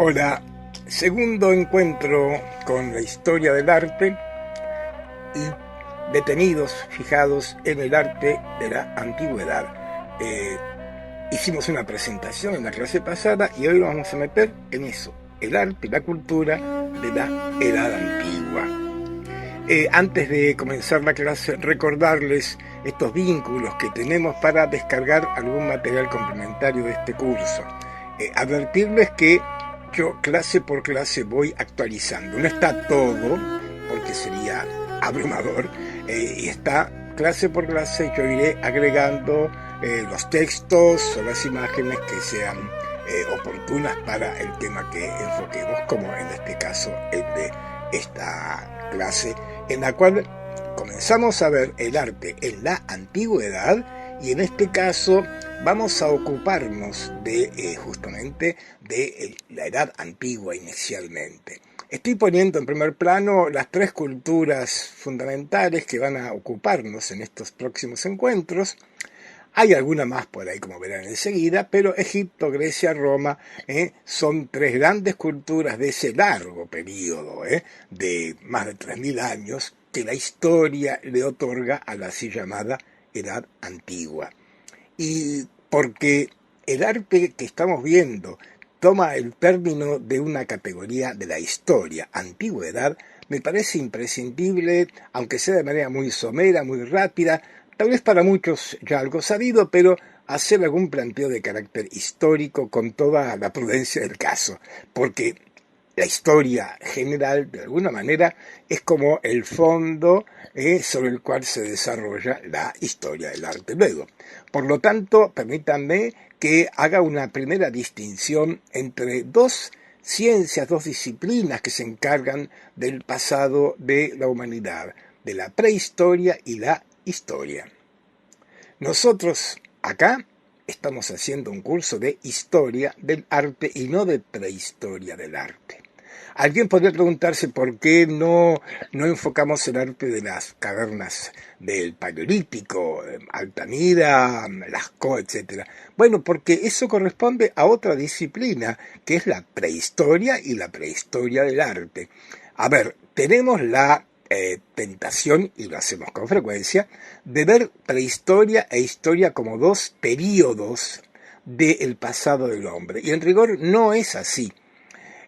Hola, segundo encuentro con la historia del arte y detenidos, fijados en el arte de la antigüedad. Hicimos una presentación en la clase pasada y hoy nos vamos a meter en eso, el arte y la cultura de la Edad Antigua. Antes de comenzar la clase, recordarles estos vínculos que tenemos para descargar algún material complementario de este curso. Advertirles que yo clase por clase voy actualizando. No está todo, porque sería abrumador, y está clase por clase, yo iré agregando los textos o las imágenes que sean oportunas para el tema que enfoquemos, como en este caso el de esta clase, en la cual comenzamos a ver el arte en la antigüedad y en este caso vamos a ocuparnos de justamente de la Edad Antigua inicialmente. Estoy poniendo en primer plano las tres culturas fundamentales que van a ocuparnos en estos próximos encuentros. Hay alguna más por ahí, como verán enseguida, pero Egipto, Grecia, Roma son tres grandes culturas de ese largo periodo, de más de 3.000 años, que la historia le otorga a la así llamada Edad Antigua. Y porque el arte que estamos viendo toma el término de una categoría de la historia, antigüedad, me parece imprescindible, aunque sea de manera muy somera, muy rápida, tal vez para muchos ya algo sabido, pero hacer algún planteo de carácter histórico con toda la prudencia del caso, porque la historia general, de alguna manera, es como el fondo sobre el cual se desarrolla la historia del arte luego. Por lo tanto, permítanme que haga una primera distinción entre dos ciencias, dos disciplinas que se encargan del pasado de la humanidad, de la prehistoria y la historia. Nosotros acá estamos haciendo un curso de historia del arte y no de prehistoria del arte. Alguien podría preguntarse por qué no enfocamos el arte de las cavernas del Paleolítico, Altamira, Lascaux, etc. Bueno, porque eso corresponde a otra disciplina, que es la prehistoria y la prehistoria del arte. A ver, tenemos la tentación, y lo hacemos con frecuencia, de ver prehistoria e historia como dos períodos del pasado del hombre. Y en rigor no es así.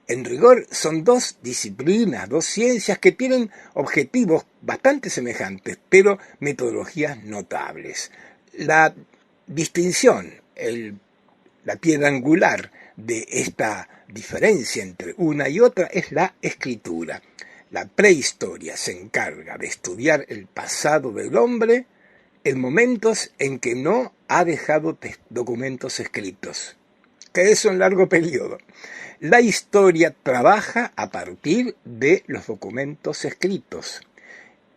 En rigor son dos disciplinas, dos ciencias que tienen objetivos bastante semejantes, pero metodologías notables. La distinción, la piedra angular de esta diferencia entre una y otra es la escritura. La prehistoria se encarga de estudiar el pasado del hombre en momentos en que no ha dejado documentos escritos, que es un largo periodo. La historia trabaja a partir de los documentos escritos.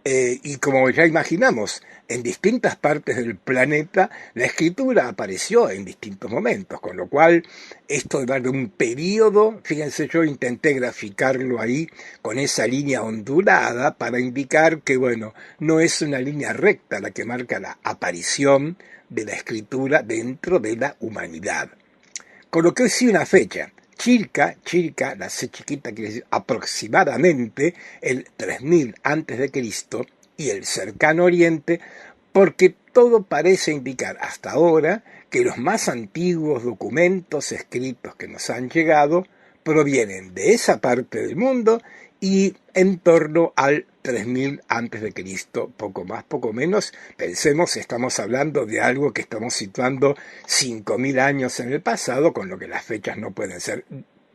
Y como ya imaginamos, en distintas partes del planeta la escritura apareció en distintos momentos, con lo cual esto de hablar de un periodo, fíjense, yo intenté graficarlo ahí con esa línea ondulada para indicar que, bueno, no es una línea recta la que marca la aparición de la escritura dentro de la humanidad. Coloqué sí una fecha. Chilca, la C chiquita quiere decir aproximadamente el 3000 antes de Cristo y el cercano oriente, porque todo parece indicar hasta ahora que los más antiguos documentos escritos que nos han llegado provienen de esa parte del mundo y en torno al 3000 antes de Cristo, poco más, poco menos. Pensemos, estamos hablando de algo que estamos situando 5000 años en el pasado, con lo que las fechas no pueden ser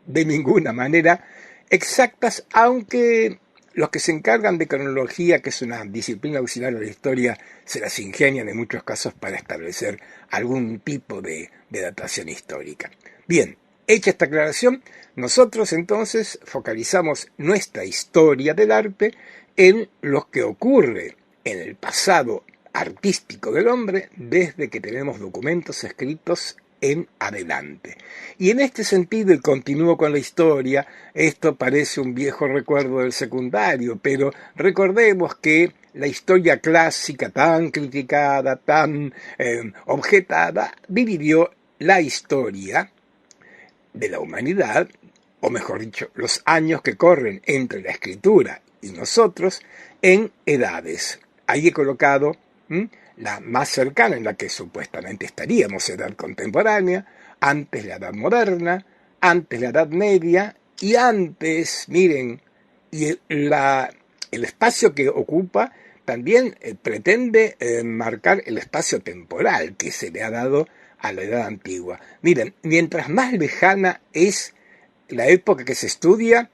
de ninguna manera exactas, aunque los que se encargan de cronología, que es una disciplina auxiliar de la historia, se las ingenian en muchos casos para establecer algún tipo de datación histórica. Bien, hecha esta aclaración, nosotros entonces focalizamos nuestra historia del arte en lo que ocurre en el pasado artístico del hombre desde que tenemos documentos escritos en adelante. Y en este sentido, y continúo con la historia, esto parece un viejo recuerdo del secundario, pero recordemos que la historia clásica, tan criticada, tan objetada, dividió la historia de la humanidad o mejor dicho, los años que corren entre la escritura y nosotros en edades. Ahí he colocado la más cercana, en la que supuestamente estaríamos, edad contemporánea, antes la edad moderna, antes la edad media y antes, miren, y el espacio que ocupa también pretende marcar el espacio temporal que se le ha dado a la edad antigua. Miren, mientras más lejana es la época que se estudia,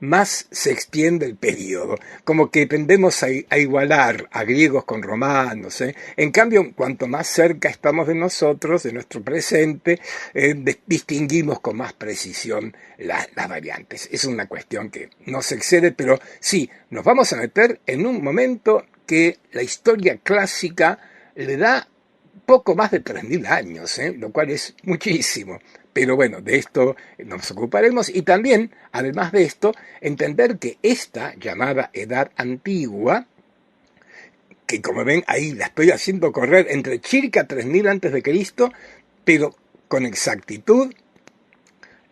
más se extiende el periodo, como que tendemos a igualar a griegos con romanos. En cambio, cuanto más cerca estamos de nosotros, de nuestro presente, distinguimos con más precisión las variantes. Es una cuestión que no se excede, pero sí, nos vamos a meter en un momento que la historia clásica le da poco más de 3.000 años, lo cual es muchísimo. Pero bueno, de esto nos ocuparemos y también, además de esto, entender que esta llamada Edad Antigua, que como ven ahí la estoy haciendo correr entre circa 3.000 antes de Cristo, pero con exactitud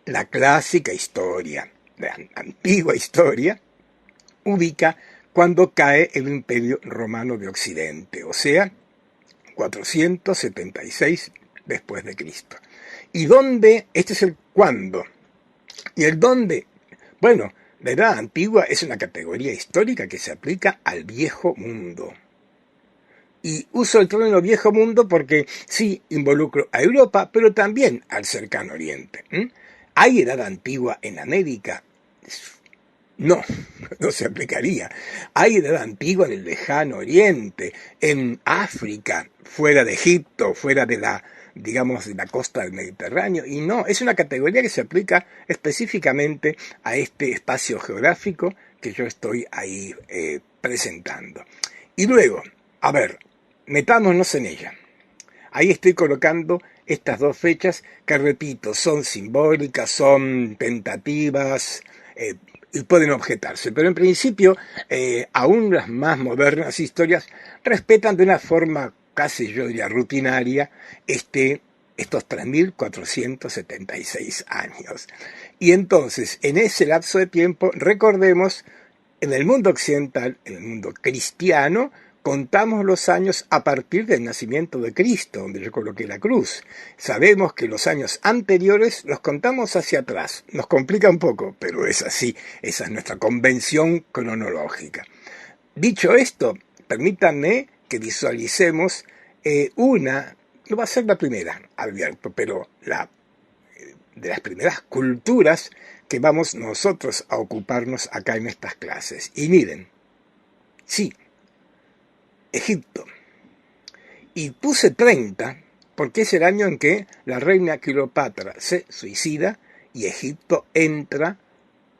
la clásica historia, la antigua historia, ubica cuando cae el Imperio Romano de Occidente, o sea, 476 después de Cristo. ¿Y dónde? Este es el cuándo. ¿Y el dónde? Bueno, la Edad Antigua es una categoría histórica que se aplica al Viejo Mundo. Y uso el término Viejo Mundo porque sí, involucro a Europa, pero también al Cercano Oriente. ¿Hay Edad Antigua en América? No, no se aplicaría. Hay Edad Antigua en el Lejano Oriente, en África, fuera de Egipto, fuera de la costa del Mediterráneo, y no, es una categoría que se aplica específicamente a este espacio geográfico que yo estoy ahí presentando. Y luego, a ver, metámonos en ella. Ahí estoy colocando estas dos fechas que, repito, son simbólicas, son tentativas, y pueden objetarse, pero en principio aún las más modernas historias respetan de una forma casi yo diría rutinaria estos 3.476 años. Y entonces, en ese lapso de tiempo, recordemos, en el mundo occidental, en el mundo cristiano, contamos los años a partir del nacimiento de Cristo, donde yo coloqué la cruz. Sabemos que los años anteriores los contamos hacia atrás. Nos complica un poco, pero es así. Esa es nuestra convención cronológica. Dicho esto, permítanme que visualicemos no va a ser la primera, advierto, pero de las primeras culturas que vamos nosotros a ocuparnos acá en estas clases. Y miren, sí, Egipto. Y puse 30 porque es el año en que la reina Cleopatra se suicida y Egipto entra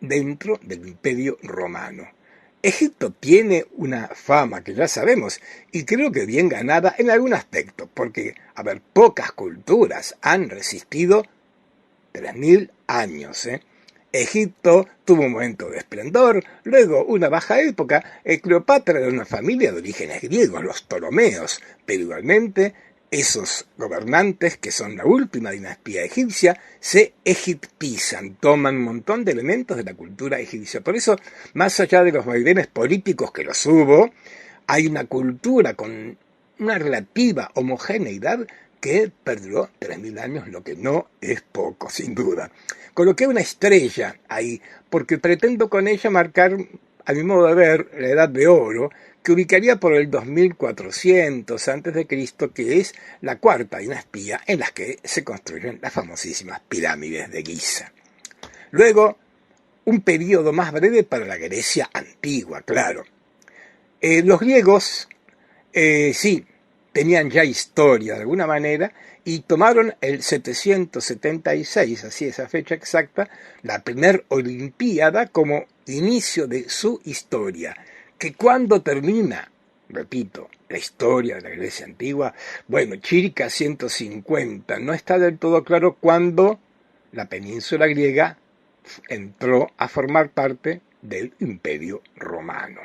dentro del Imperio Romano. Egipto tiene una fama que ya sabemos y creo que bien ganada en algún aspecto, porque, pocas culturas han resistido 3.000 años, Egipto tuvo un momento de esplendor, luego una baja época. Cleopatra era una familia de orígenes griegos, los Ptolomeos, pero igualmente esos gobernantes, que son la última dinastía egipcia, se egiptizan, toman un montón de elementos de la cultura egipcia. Por eso, más allá de los vaivenes políticos que los hubo, hay una cultura con una relativa homogeneidad que perduró 3.000 años, lo que no es poco, sin duda. Coloqué una estrella ahí, porque pretendo con ella marcar, a mi modo de ver, la Edad de Oro, que ubicaría por el 2400 a.C., que es la cuarta dinastía en la que se construyen las famosísimas pirámides de Giza. Luego, un periodo más breve para la Grecia antigua, claro. Los griegos, sí, tenían ya historia de alguna manera y tomaron el 776, así esa fecha exacta, la primera Olimpiada como inicio de su historia. Que cuando termina, repito, la historia de la Grecia antigua, bueno, circa 150, no está del todo claro cuándo la península griega entró a formar parte del Imperio Romano.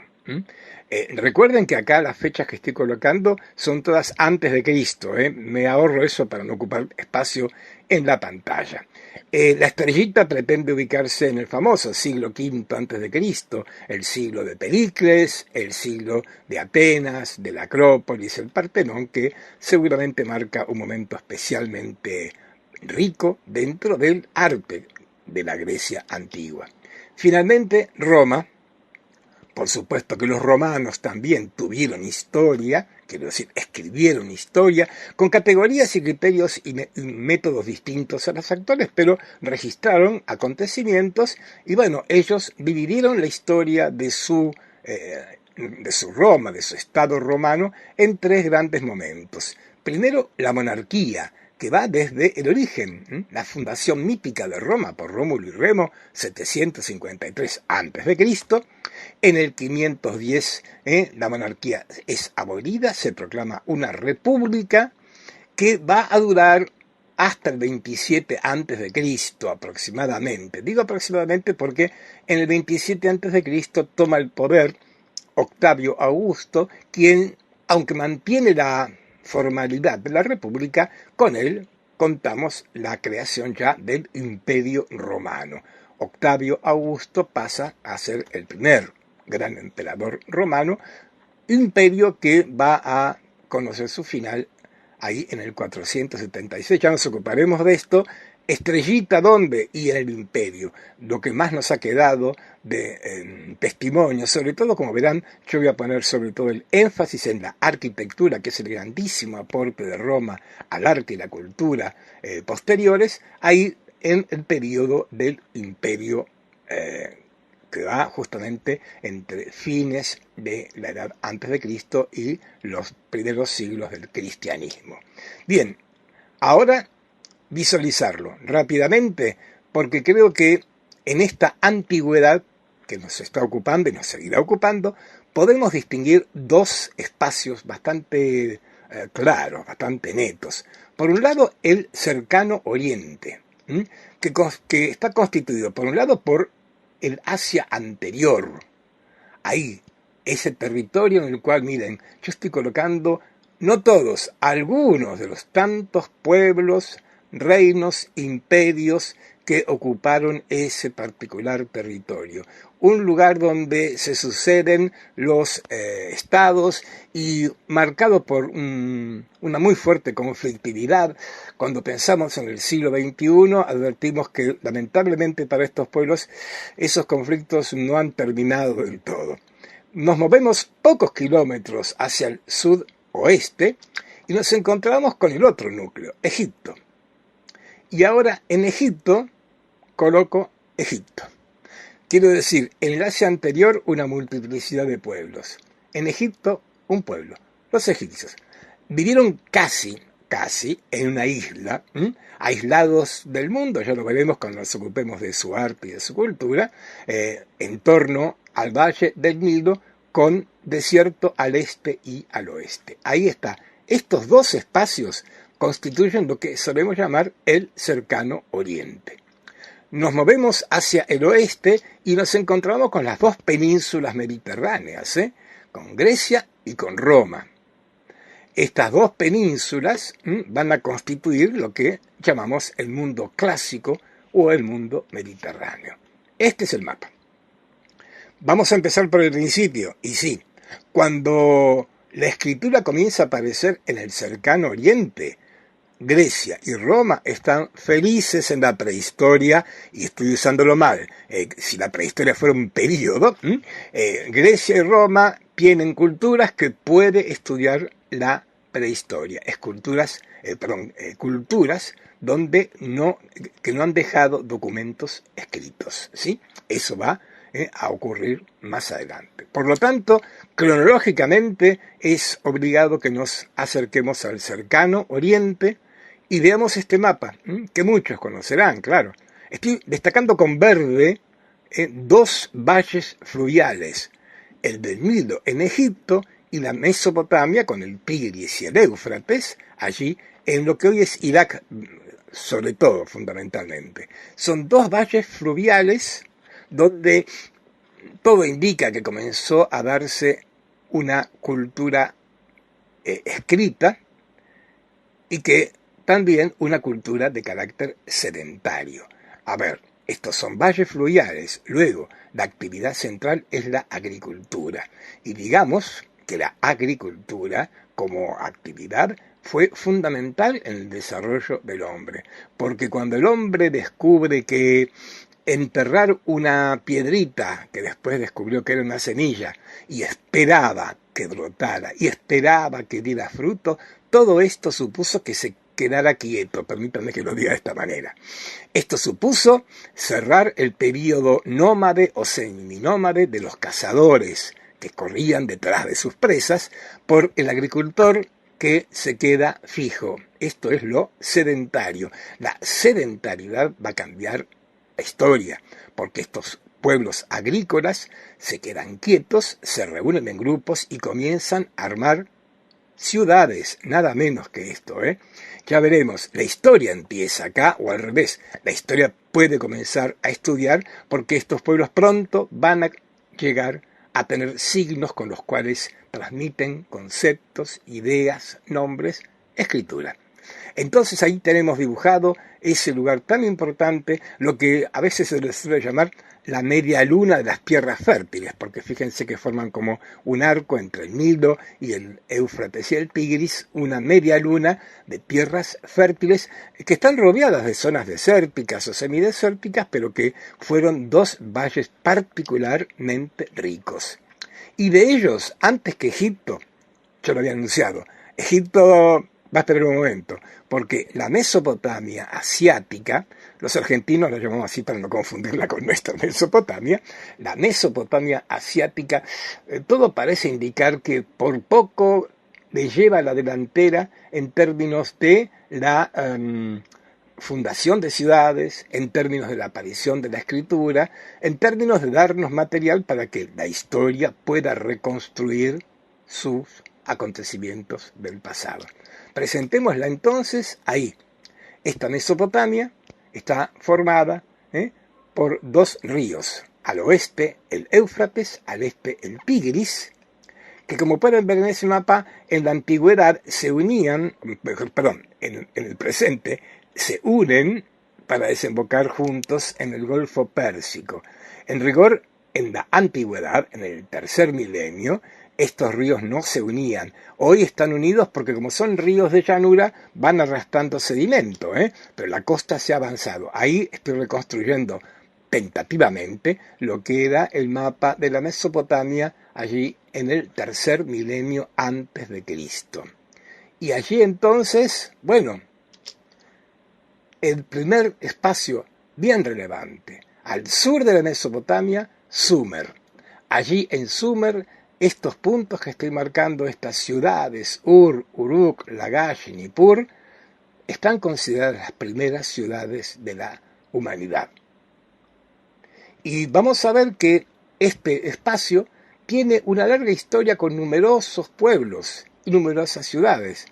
Recuerden que acá las fechas que estoy colocando son todas antes de Cristo. Me ahorro eso para no ocupar espacio en la pantalla. La estrellita pretende ubicarse en el famoso siglo V antes de Cristo, el siglo de Pericles, el siglo de Atenas, de la Acrópolis, el Partenón, que seguramente marca un momento especialmente rico dentro del arte de la Grecia antigua. Finalmente, Roma. Por supuesto que los romanos también tuvieron historia, quiero decir, escribieron historia, con categorías y criterios y métodos distintos a los actuales, pero registraron acontecimientos y bueno, ellos dividieron la historia de su Roma, de su Estado romano, en tres grandes momentos. Primero, la monarquía, que va desde el origen, la fundación mítica de Roma por Rómulo y Remo, 753 a.C., en el 510 la monarquía es abolida, se proclama una república que va a durar hasta el 27 a.C. aproximadamente. Digo aproximadamente porque en el 27 a.C. toma el poder Octavio Augusto, quien, aunque mantiene la formalidad de la república, con él contamos la creación ya del Imperio Romano. Octavio Augusto pasa a ser el primer gran emperador romano, imperio que va a conocer su final ahí en el 476. Ya nos ocuparemos de esto. Estrellita, ¿dónde? Y en el imperio. Lo que más nos ha quedado de testimonio, sobre todo, como verán, yo voy a poner sobre todo el énfasis en la arquitectura, que es el grandísimo aporte de Roma al arte y la cultura posteriores, ahí en el periodo del imperio que va justamente entre fines de la edad antes de Cristo y los primeros siglos del cristianismo. Bien, ahora visualizarlo rápidamente, porque creo que en esta antigüedad que nos está ocupando y nos seguirá ocupando, podemos distinguir dos espacios bastante claros, bastante netos. Por un lado, el cercano Oriente, que está constituido, por un lado, por el Asia anterior. Ahí, ese territorio en el cual, miren, yo estoy colocando, no todos, algunos de los tantos pueblos, reinos, imperios que ocuparon ese particular territorio. Un lugar donde se suceden los estados y marcado por una muy fuerte conflictividad. Cuando pensamos en el siglo XXI, advertimos que lamentablemente para estos pueblos esos conflictos no han terminado del todo. Nos movemos pocos kilómetros hacia el sudoeste y nos encontramos con el otro núcleo, Egipto. Y ahora en Egipto coloco Egipto. Quiero decir, en el Asia anterior una multiplicidad de pueblos. En Egipto un pueblo, los egipcios. Vivieron casi en una isla, aislados del mundo, ya lo veremos cuando nos ocupemos de su arte y de su cultura, en torno al valle del Nilo, con desierto al este y al oeste. Ahí está. Estos dos espacios constituyen lo que solemos llamar el cercano Oriente. Nos movemos hacia el oeste y nos encontramos con las dos penínsulas mediterráneas, con Grecia y con Roma. Estas dos penínsulas van a constituir lo que llamamos el mundo clásico o el mundo mediterráneo. Este es el mapa. Vamos a empezar por el principio, y sí, cuando la escritura comienza a aparecer en el cercano Oriente, Grecia y Roma están felices en la prehistoria, y estoy usándolo mal, si la prehistoria fuera un periodo, Grecia y Roma tienen culturas que puede estudiar la prehistoria, culturas donde que no han dejado documentos escritos, ¿sí? Eso va a ocurrir más adelante. Por lo tanto, cronológicamente es obligado que nos acerquemos al cercano Oriente y veamos este mapa, que muchos conocerán, claro. Estoy destacando con verde dos valles fluviales, el del Nilo en Egipto y la Mesopotamia con el Tigris y el Éufrates, allí en lo que hoy es Irak, sobre todo, fundamentalmente. Son dos valles fluviales donde todo indica que comenzó a darse una cultura escrita y que también una cultura de carácter sedentario. A ver, estos son valles fluviales. Luego, la actividad central es la agricultura. Y digamos que la agricultura como actividad fue fundamental en el desarrollo del hombre. Porque cuando el hombre descubre que enterrar una piedrita que después descubrió que era una semilla y esperaba que brotara y esperaba que diera fruto, todo esto supuso que se quedara quieto, permítanme que lo diga de esta manera. Esto supuso cerrar el período nómade o seminómade de los cazadores que corrían detrás de sus presas por el agricultor que se queda fijo. Esto es lo sedentario. La sedentariedad va a cambiar la historia, porque estos pueblos agrícolas se quedan quietos, se reúnen en grupos y comienzan a armar ciudades, nada menos que esto, ¿eh? Ya veremos, la historia empieza acá o al revés, la historia puede comenzar a estudiar porque estos pueblos pronto van a llegar a tener signos con los cuales transmiten conceptos, ideas, nombres, escritura. Entonces ahí tenemos dibujado ese lugar tan importante, lo que a veces se le suele llamar la media luna de las tierras fértiles, porque fíjense que forman como un arco entre el Nilo y el Éufrates y el Tigris, una media luna de tierras fértiles que están rodeadas de zonas desérticas o semidesérticas, pero que fueron dos valles particularmente ricos. Y de ellos, antes que Egipto, yo lo había anunciado, Egipto va a esperar un momento, porque la Mesopotamia asiática, los argentinos la llamamos así para no confundirla con nuestra Mesopotamia, la Mesopotamia asiática, todo parece indicar que por poco le lleva la delantera en términos de la fundación de ciudades, en términos de la aparición de la escritura, en términos de darnos material para que la historia pueda reconstruir sus acontecimientos del pasado. Presentémosla entonces ahí. Esta Mesopotamia está formada por dos ríos. Al oeste el Éufrates, al este el Tigris, que como pueden ver en ese mapa, en la antigüedad se unían, en el presente, se unen para desembocar juntos en el Golfo Pérsico. En rigor, en la antigüedad, en el tercer milenio, estos ríos no se unían. Hoy están unidos porque como son ríos de llanura, van arrastrando sedimento, pero la costa se ha avanzado. Ahí estoy reconstruyendo tentativamente lo que era el mapa de la Mesopotamia allí en el tercer milenio antes de Cristo. Y allí entonces, bueno, el primer espacio bien relevante, al sur de la Mesopotamia, Sumer. Allí en Sumer, estos puntos que estoy marcando, estas ciudades, Ur, Uruk, Lagash y Nippur, están consideradas las primeras ciudades de la humanidad. Y vamos a ver que este espacio tiene una larga historia con numerosos pueblos y numerosas ciudades.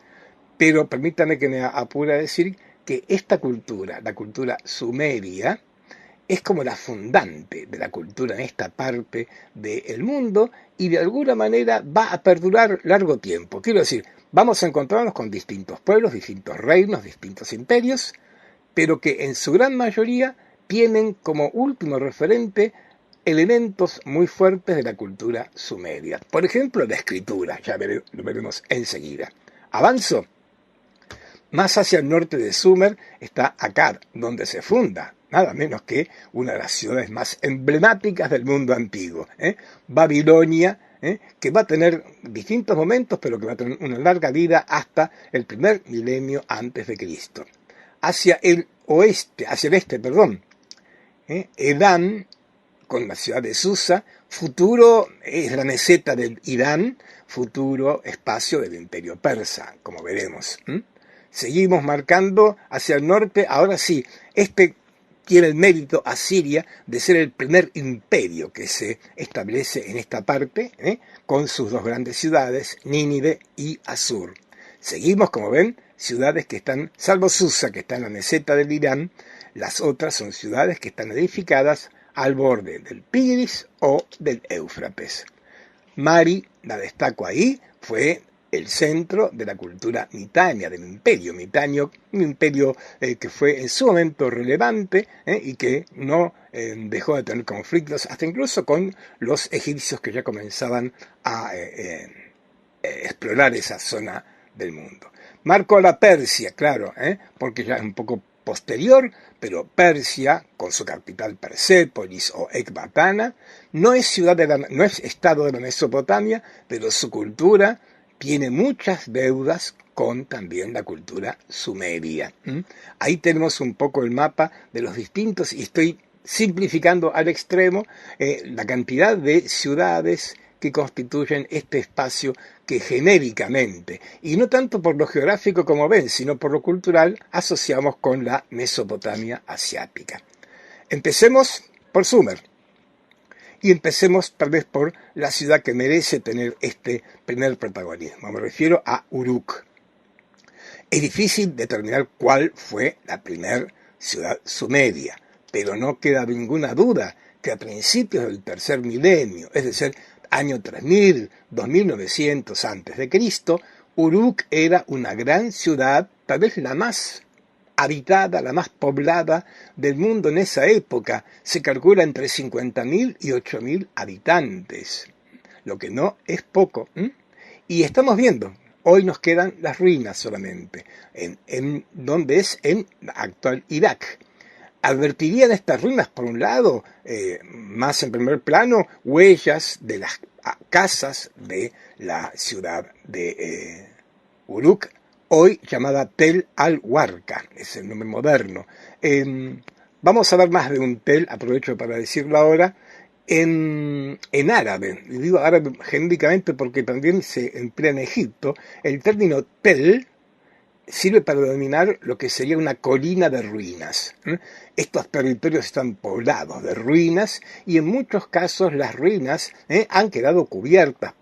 Pero permítame que me apure a decir que esta cultura, la cultura sumeria, es como la fundante de la cultura en esta parte del mundo y de alguna manera va a perdurar largo tiempo. Quiero decir, vamos a encontrarnos con distintos pueblos, distintos reinos, distintos imperios, pero que en su gran mayoría tienen como último referente elementos muy fuertes de la cultura sumeria. Por ejemplo, la escritura, ya lo veremos enseguida. Avanzo. Más hacia el norte de Sumer está Akkad, donde se funda nada menos que una de las ciudades más emblemáticas del mundo antiguo, Babilonia, que va a tener distintos momentos, pero que va a tener una larga vida hasta el primer milenio antes de Cristo. Hacia el este, Edán, con la ciudad de Susa, futuro es la meseta del Irán, futuro espacio del imperio persa, como veremos. Seguimos marcando hacia el norte, ahora sí, este tiene el mérito Asiria de ser el primer imperio que se establece en esta parte, con sus dos grandes ciudades, Nínive y Asur. Seguimos, como ven, ciudades que están, salvo Susa, que está en la meseta del Irán, las otras son ciudades que están edificadas al borde del Tigris o del Éufrates. Mari, la destaco ahí, fue el centro de la cultura mitania, del imperio mitanio, un imperio que fue en su momento relevante y que no dejó de tener conflictos, hasta incluso con los egipcios que ya comenzaban a explorar esa zona del mundo. Marco la Persia, claro, porque ya es un poco posterior, pero Persia, con su capital Persépolis o Ecbatana, no es estado de la Mesopotamia, pero su cultura tiene muchas deudas con también la cultura sumeria. Ahí tenemos un poco el mapa de los distintos, y estoy simplificando al extremo, la cantidad de ciudades que constituyen este espacio que genéricamente, y no tanto por lo geográfico como ven, sino por lo cultural, asociamos con la Mesopotamia asiática. Empecemos por Sumer. Y empecemos tal vez por la ciudad que merece tener este primer protagonismo. Me refiero a Uruk. Es difícil determinar cuál fue la primera ciudad sumeria, pero no queda ninguna duda que a principios del tercer milenio, es decir, año 3000, 2900 a.C., Uruk era una gran ciudad, tal vez la más habitada, la más poblada del mundo en esa época. Se calcula entre 50.000 y 8.000 habitantes, lo que no es poco. Y estamos viendo, hoy nos quedan las ruinas solamente, donde es en actual Irak. Advertirían estas ruinas, por un lado, más en primer plano, huellas de las casas de la ciudad de Uruk, hoy llamada Tel al-Warqa, es el nombre moderno. Vamos a ver más de un Tel, aprovecho para decirlo ahora, en árabe. Y digo árabe genéricamente porque también se emplea en Egipto. El término Tel sirve para denominar lo que sería una colina de ruinas. Estos territorios están poblados de ruinas y en muchos casos las ruinas han quedado cubiertas,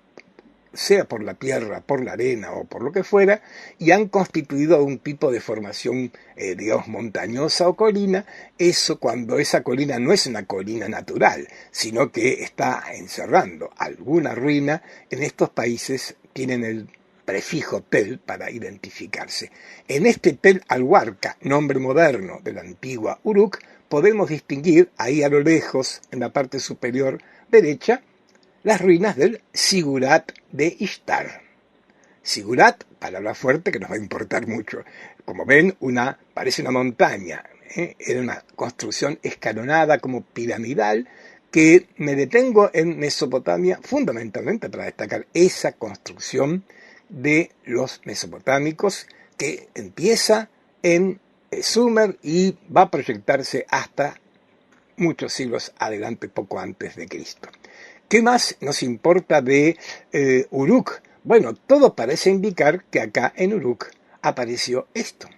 sea por la tierra, por la arena o por lo que fuera, y han constituido un tipo de formación, digamos, montañosa o colina. Eso cuando esa colina no es una colina natural, sino que está encerrando alguna ruina. En estos países tienen el prefijo Tel para identificarse. En este Tel al-Warqa, nombre moderno de la antigua Uruk, podemos distinguir ahí a lo lejos, en la parte superior derecha, las ruinas del Sigurat de Ishtar. Sigurat, palabra fuerte que nos va a importar mucho. Como ven, parece una montaña. Era una construcción escalonada como piramidal, que me detengo en Mesopotamia fundamentalmente para destacar esa construcción de los mesopotámicos que empieza en Sumer y va a proyectarse hasta muchos siglos adelante, poco antes de Cristo. ¿Qué más nos importa de Uruk? Bueno, todo parece indicar que acá en Uruk apareció esto,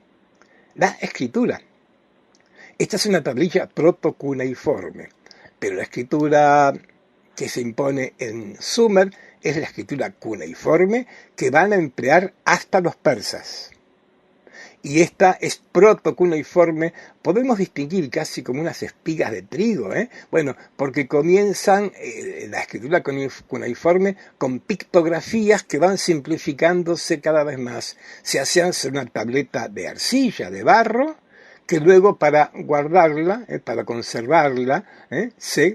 la escritura. Esta es una tablilla protocuneiforme, pero la escritura que se impone en Sumer es la escritura cuneiforme que van a emplear hasta los persas. Y esta es protocuneiforme, podemos distinguir casi como unas espigas de trigo, Bueno, porque comienzan la escritura cuneiforme con pictografías que van simplificándose cada vez más. Se hacían en una tableta de arcilla, de barro, que luego para guardarla, para conservarla, se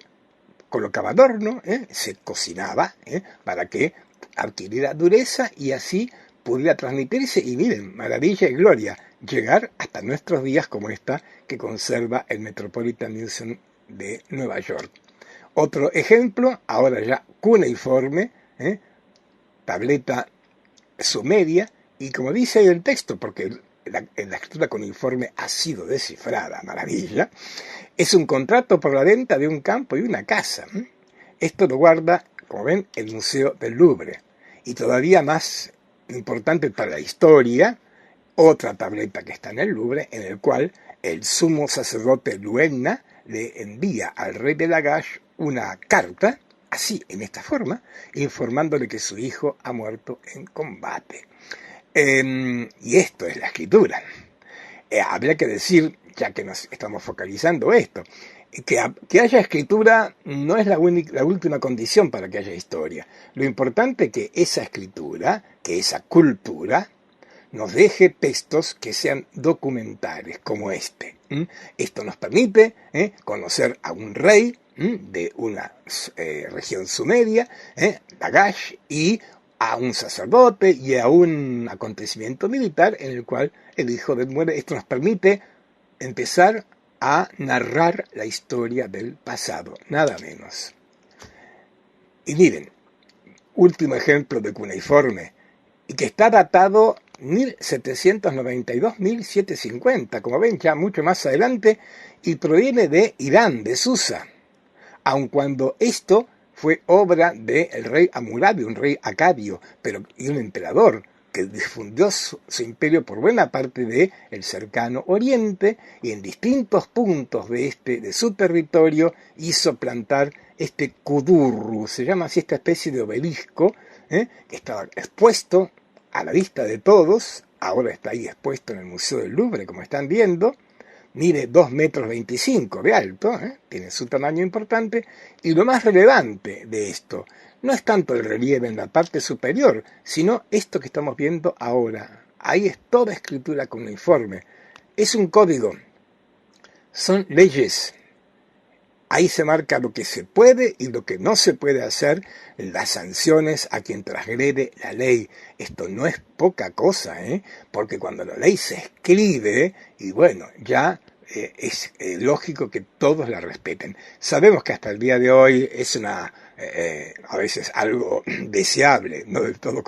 colocaba al horno, se cocinaba para que adquiriera dureza y así pudiera transmitirse, y miren, maravilla y gloria, llegar hasta nuestros días como esta que conserva el Metropolitan Museum de Nueva York. Otro ejemplo, ahora ya cuneiforme, tableta sumeria, y como dice ahí el texto, porque la escritura cuneiforme ha sido descifrada, maravilla, es un contrato por la venta de un campo y una casa. Esto lo guarda, como ven, el Museo del Louvre. Y todavía más importante para la historia, otra tableta que está en el Louvre, en el cual el sumo sacerdote Luenna le envía al rey de Lagash una carta, así, en esta forma, informándole que su hijo ha muerto en combate. Y esto es la escritura. Habría que decir ya que nos estamos focalizando esto. Que haya escritura no es la última condición para que haya historia. Lo importante es que esa escritura, que esa cultura, nos deje textos que sean documentales, como este. Esto nos permite conocer a un rey de una región sumeria, Lagash, y a un sacerdote y a un acontecimiento militar en el cual el hijo de muere. Esto nos permite empezar a narrar la historia del pasado, nada menos. Y miren, último ejemplo de cuneiforme, y que está datado 1792-1750, como ven, ya mucho más adelante, y proviene de Irán, de Susa, aun cuando esto fue obra del rey Hammurabi, un rey acadio, y un emperador que difundió su imperio por buena parte del cercano oriente, y en distintos puntos de su territorio hizo plantar este kudurru, se llama así esta especie de obelisco, que estaba expuesto a la vista de todos. Ahora está ahí expuesto en el Museo del Louvre, como están viendo. Mide 2,25 metros de alto, tiene su tamaño importante, y lo más relevante de esto no es tanto el relieve en la parte superior, sino esto que estamos viendo ahora. Ahí es toda escritura cuneiforme. Es un código, son leyes. Ahí se marca lo que se puede y lo que no se puede hacer, las sanciones a quien transgrede la ley. Esto no es poca cosa, porque cuando la ley se escribe, y bueno, ya es lógico que todos la respeten. Sabemos que hasta el día de hoy es a veces algo deseable, no del todo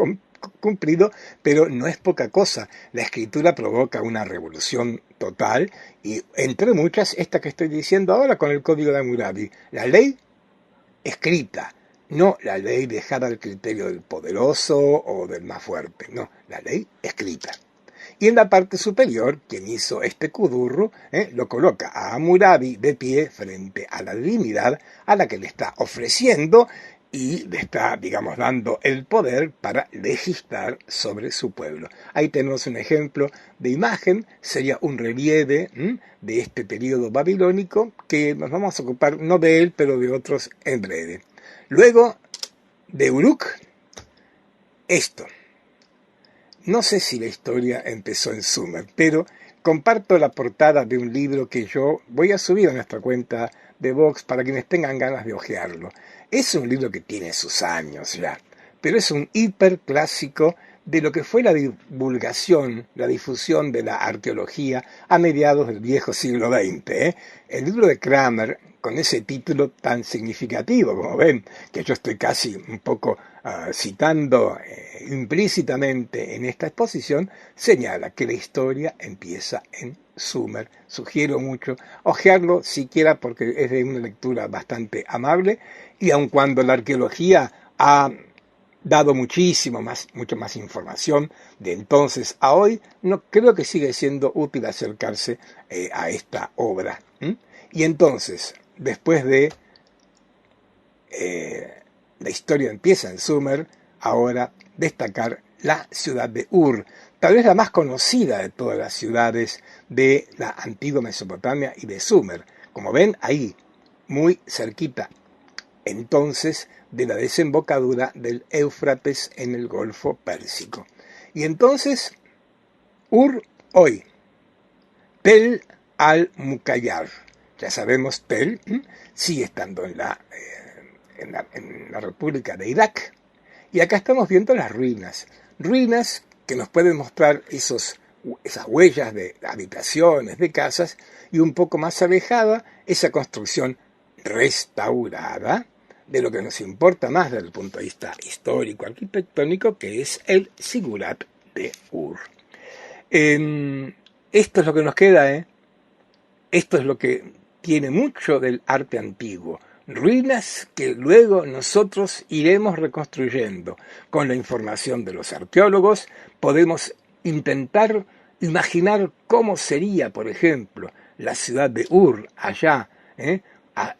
cumplido, pero no es poca cosa. La escritura provoca una revolución total, y entre muchas, esta que estoy diciendo ahora con el Código de Hammurabi, la ley escrita, no la ley dejada al criterio del poderoso o del más fuerte, no, la ley escrita. Y en la parte superior, quien hizo este kudurru, lo coloca a Hammurabi de pie frente a la divinidad a la que le está ofreciendo y le está, digamos, dando el poder para legislar sobre su pueblo. Ahí tenemos un ejemplo de imagen, sería un relieve de este periodo babilónico, que nos vamos a ocupar no de él, pero de otros en breve. Luego de Uruk, esto. No sé si la historia empezó en Sumer, pero comparto la portada de un libro que yo voy a subir a nuestra cuenta de Vox para quienes tengan ganas de hojearlo. Es un libro que tiene sus años ya, pero es un hiperclásico de lo que fue la divulgación, la difusión de la arqueología a mediados del viejo siglo XX. El libro de Kramer, con ese título tan significativo, como ven, que yo estoy casi un poco citando implícitamente en esta exposición, señala que la historia empieza en Sumer. Sugiero mucho hojearlo siquiera porque es de una lectura bastante amable, y aun cuando la arqueología ha dado mucha más información de entonces a hoy, no creo que sigue siendo útil acercarse a esta obra. Y entonces, después de la historia empieza en Sumer, ahora destacar la ciudad de Ur, tal vez la más conocida de todas las ciudades de la antigua Mesopotamia y de Sumer. Como ven, ahí, muy cerquita, entonces, de la desembocadura del Éufrates en el Golfo Pérsico. Y entonces, Ur hoy, Tel al-Muqayyar. Ya sabemos, Tel sigue estando en la República de Irak. Y acá estamos viendo las ruinas que nos pueden mostrar esas huellas de habitaciones, de casas, y un poco más alejada, esa construcción restaurada, de lo que nos importa más desde el punto de vista histórico, arquitectónico, que es el Sigurat de Ur. Esto es lo que nos queda, Esto es lo que tiene mucho del arte antiguo. Ruinas que luego nosotros iremos reconstruyendo. Con la información de los arqueólogos podemos intentar imaginar cómo sería, por ejemplo, la ciudad de Ur allá, a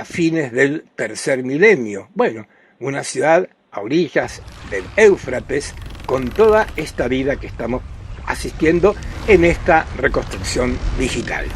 fines del tercer milenio. Bueno, una ciudad a orillas del Éufrates con toda esta vida que estamos asistiendo en esta reconstrucción digital.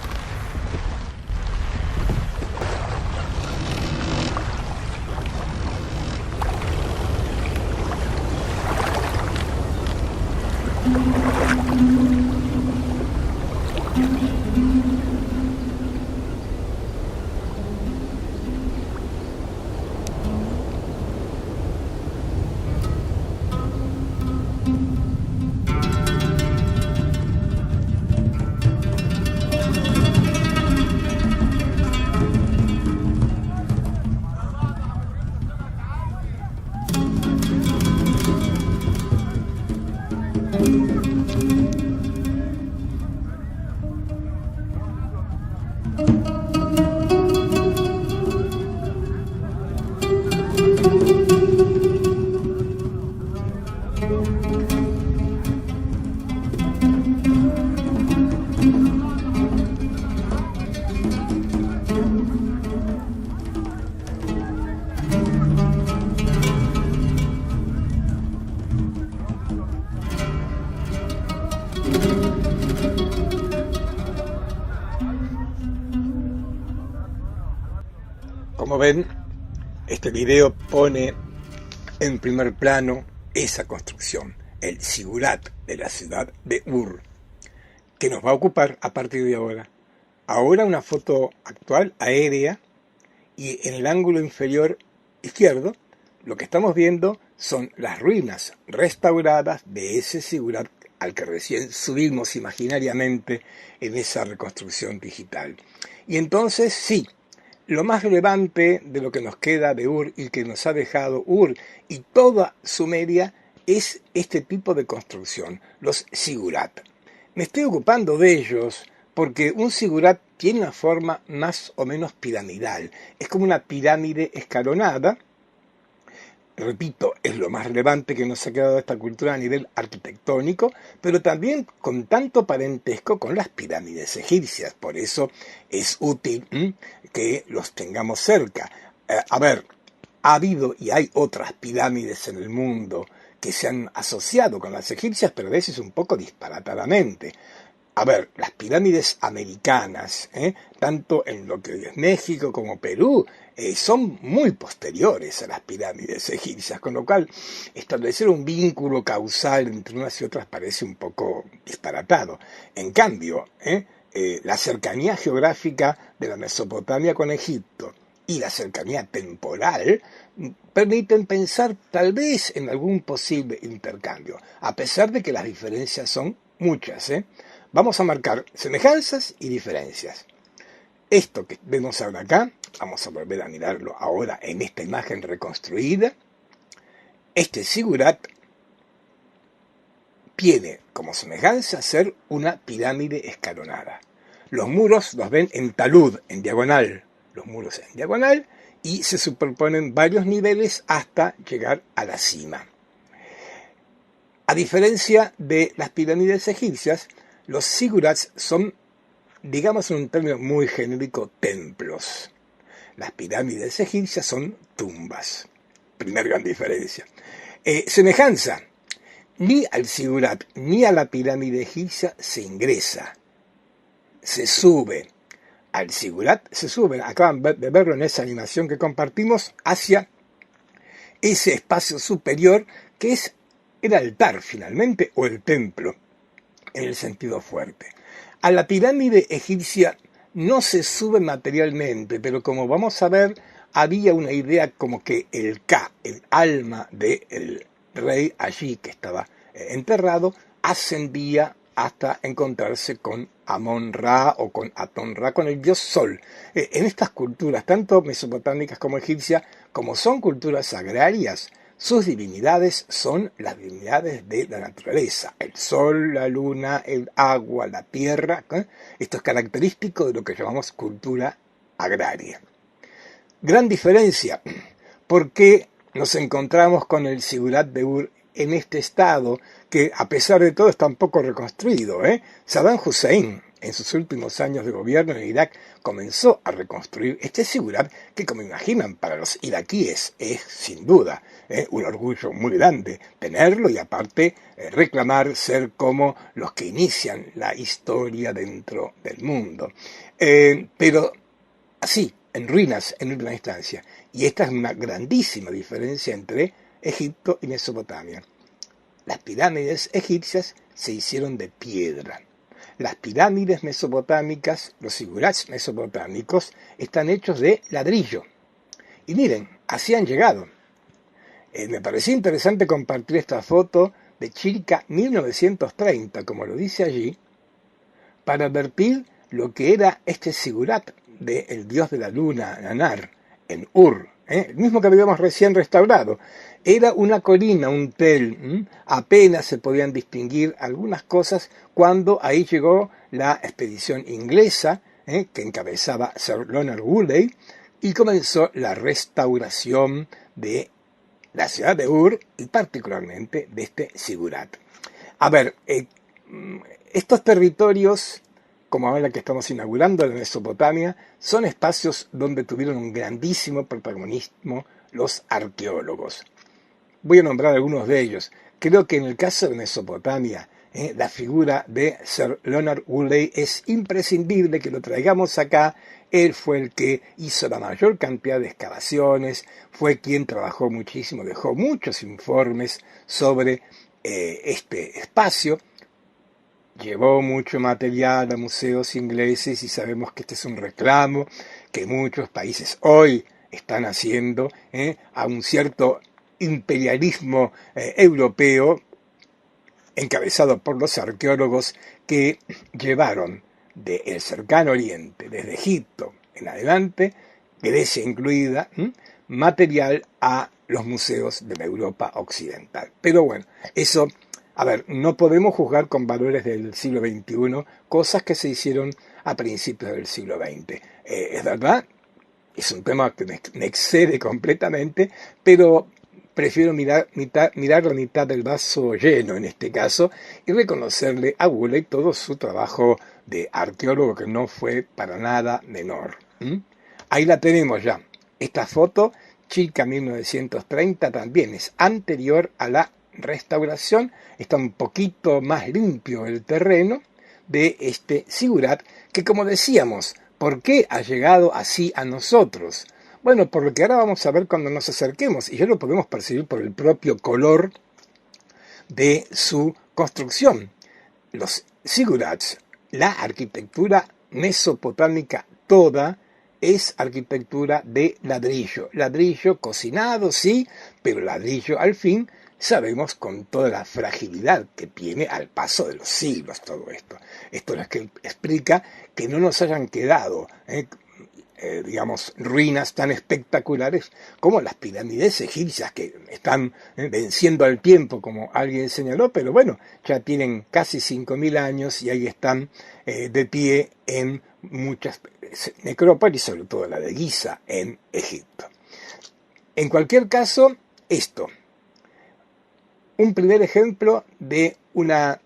Como ven, este video pone en primer plano esa construcción, el zigurat de la ciudad de Ur, que nos va a ocupar a partir de ahora. Ahora una foto actual, aérea, y en el ángulo inferior izquierdo, lo que estamos viendo son las ruinas restauradas de ese zigurat al que recién subimos imaginariamente en esa reconstrucción digital. Y entonces, sí, lo más relevante de lo que nos queda de Ur y que nos ha dejado Ur y toda Sumeria es este tipo de construcción, los zigurat. Me estoy ocupando de ellos porque un zigurat tiene una forma más o menos piramidal. Es como una pirámide escalonada. Repito, es lo más relevante que nos ha quedado de esta cultura a nivel arquitectónico, pero también con tanto parentesco con las pirámides egipcias. Por eso es útil que los tengamos cerca. A ver, ha habido y hay otras pirámides en el mundo que se han asociado con las egipcias, pero a veces un poco disparatadamente. A ver, las pirámides americanas, tanto en lo que es México como Perú, son muy posteriores a las pirámides egipcias, con lo cual establecer un vínculo causal entre unas y otras parece un poco disparatado. En cambio, la cercanía geográfica de la Mesopotamia con Egipto y la cercanía temporal permiten pensar tal vez en algún posible intercambio, a pesar de que las diferencias son muchas. Vamos a marcar semejanzas y diferencias. Esto que vemos ahora acá, vamos a volver a mirarlo ahora en esta imagen reconstruida. Este zigurat tiene como semejanza ser una pirámide escalonada. Los muros los ven en talud, en diagonal, los muros en diagonal, y se superponen varios niveles hasta llegar a la cima. A diferencia de las pirámides egipcias, los zigurats son, digamos en un término muy genérico, templos. Las pirámides egipcias son tumbas. Primera gran diferencia. Semejanza. Ni al zigurat ni a la pirámide egipcia se ingresa. Se sube. Al zigurat se sube. Acaban de verlo en esa animación que compartimos hacia ese espacio superior que es el altar finalmente o el templo, en el sentido fuerte. A la pirámide egipcia no se sube materialmente, pero como vamos a ver, había una idea como que el Ka, el alma del rey allí que estaba enterrado, ascendía hasta encontrarse con Amon-Ra o con Aton-Ra, con el dios Sol. En estas culturas, tanto mesopotámicas como egipcias, como son culturas agrarias, sus divinidades son las divinidades de la naturaleza, el sol, la luna, el agua, la tierra. Esto es característico de lo que llamamos cultura agraria. Gran diferencia, porque nos encontramos con el zigurat de Ur en este estado, que a pesar de todo está un poco reconstruido. Saddam Hussein en sus últimos años de gobierno en Irak, comenzó a reconstruir este sigurat que, como imaginan, para los iraquíes es sin duda un orgullo muy grande tenerlo y aparte reclamar ser como los que inician la historia dentro del mundo. Pero así, en ruinas en última instancia. Y esta es una grandísima diferencia entre Egipto y Mesopotamia. Las pirámides egipcias se hicieron de piedra. Las pirámides mesopotámicas, los zigurats mesopotámicos, están hechos de ladrillo. Y miren, así han llegado. Me pareció interesante compartir esta foto de Chilca 1930, como lo dice allí, para advertir lo que era este zigurat del dios de la luna, Nanar, en Ur, el mismo que habíamos recién restaurado. Era una colina, un tel, apenas se podían distinguir algunas cosas cuando ahí llegó la expedición inglesa, que encabezaba Sir Leonard Woolley, y comenzó la restauración de la ciudad de Ur y particularmente de este zigurat. A ver, estos territorios, como ahora que estamos inaugurando en Mesopotamia, son espacios donde tuvieron un grandísimo protagonismo los arqueólogos. Voy a nombrar algunos de ellos. Creo que en el caso de Mesopotamia, la figura de Sir Leonard Woolley es imprescindible que lo traigamos acá. Él fue el que hizo la mayor cantidad de excavaciones, fue quien trabajó muchísimo, dejó muchos informes sobre este espacio. Llevó mucho material a museos ingleses y sabemos que este es un reclamo que muchos países hoy están haciendo a un cierto imperialismo europeo encabezado por los arqueólogos que llevaron del cercano oriente, desde Egipto en adelante, Grecia incluida, material a los museos de la Europa occidental. Pero bueno, eso... A ver, no podemos juzgar con valores del siglo XXI cosas que se hicieron a principios del siglo XX. Es verdad, es un tema que me excede completamente, pero prefiero mirar la mitad del vaso lleno en este caso y reconocerle a Woolley todo su trabajo de arqueólogo que no fue para nada menor. Ahí la tenemos ya. Esta foto, Chilca 1930, también es anterior a la restauración. Está un poquito más limpio el terreno de este zigurat que, como decíamos, ¿por qué ha llegado así a nosotros? Bueno, por lo que ahora vamos a ver cuando nos acerquemos, y ya lo podemos percibir por el propio color de su construcción. Los zigurats, la arquitectura mesopotámica toda, es arquitectura de ladrillo. Ladrillo cocinado, sí, pero ladrillo al fin, sabemos con toda la fragilidad que tiene al paso de los siglos todo esto. Esto es lo que explica que no nos hayan quedado, digamos, ruinas tan espectaculares como las pirámides egipcias que están venciendo al tiempo, como alguien señaló, pero bueno, ya tienen casi 5.000 años y ahí están de pie en muchas necrópolis, sobre todo la de Giza en Egipto. En cualquier caso, esto, un primer ejemplo de una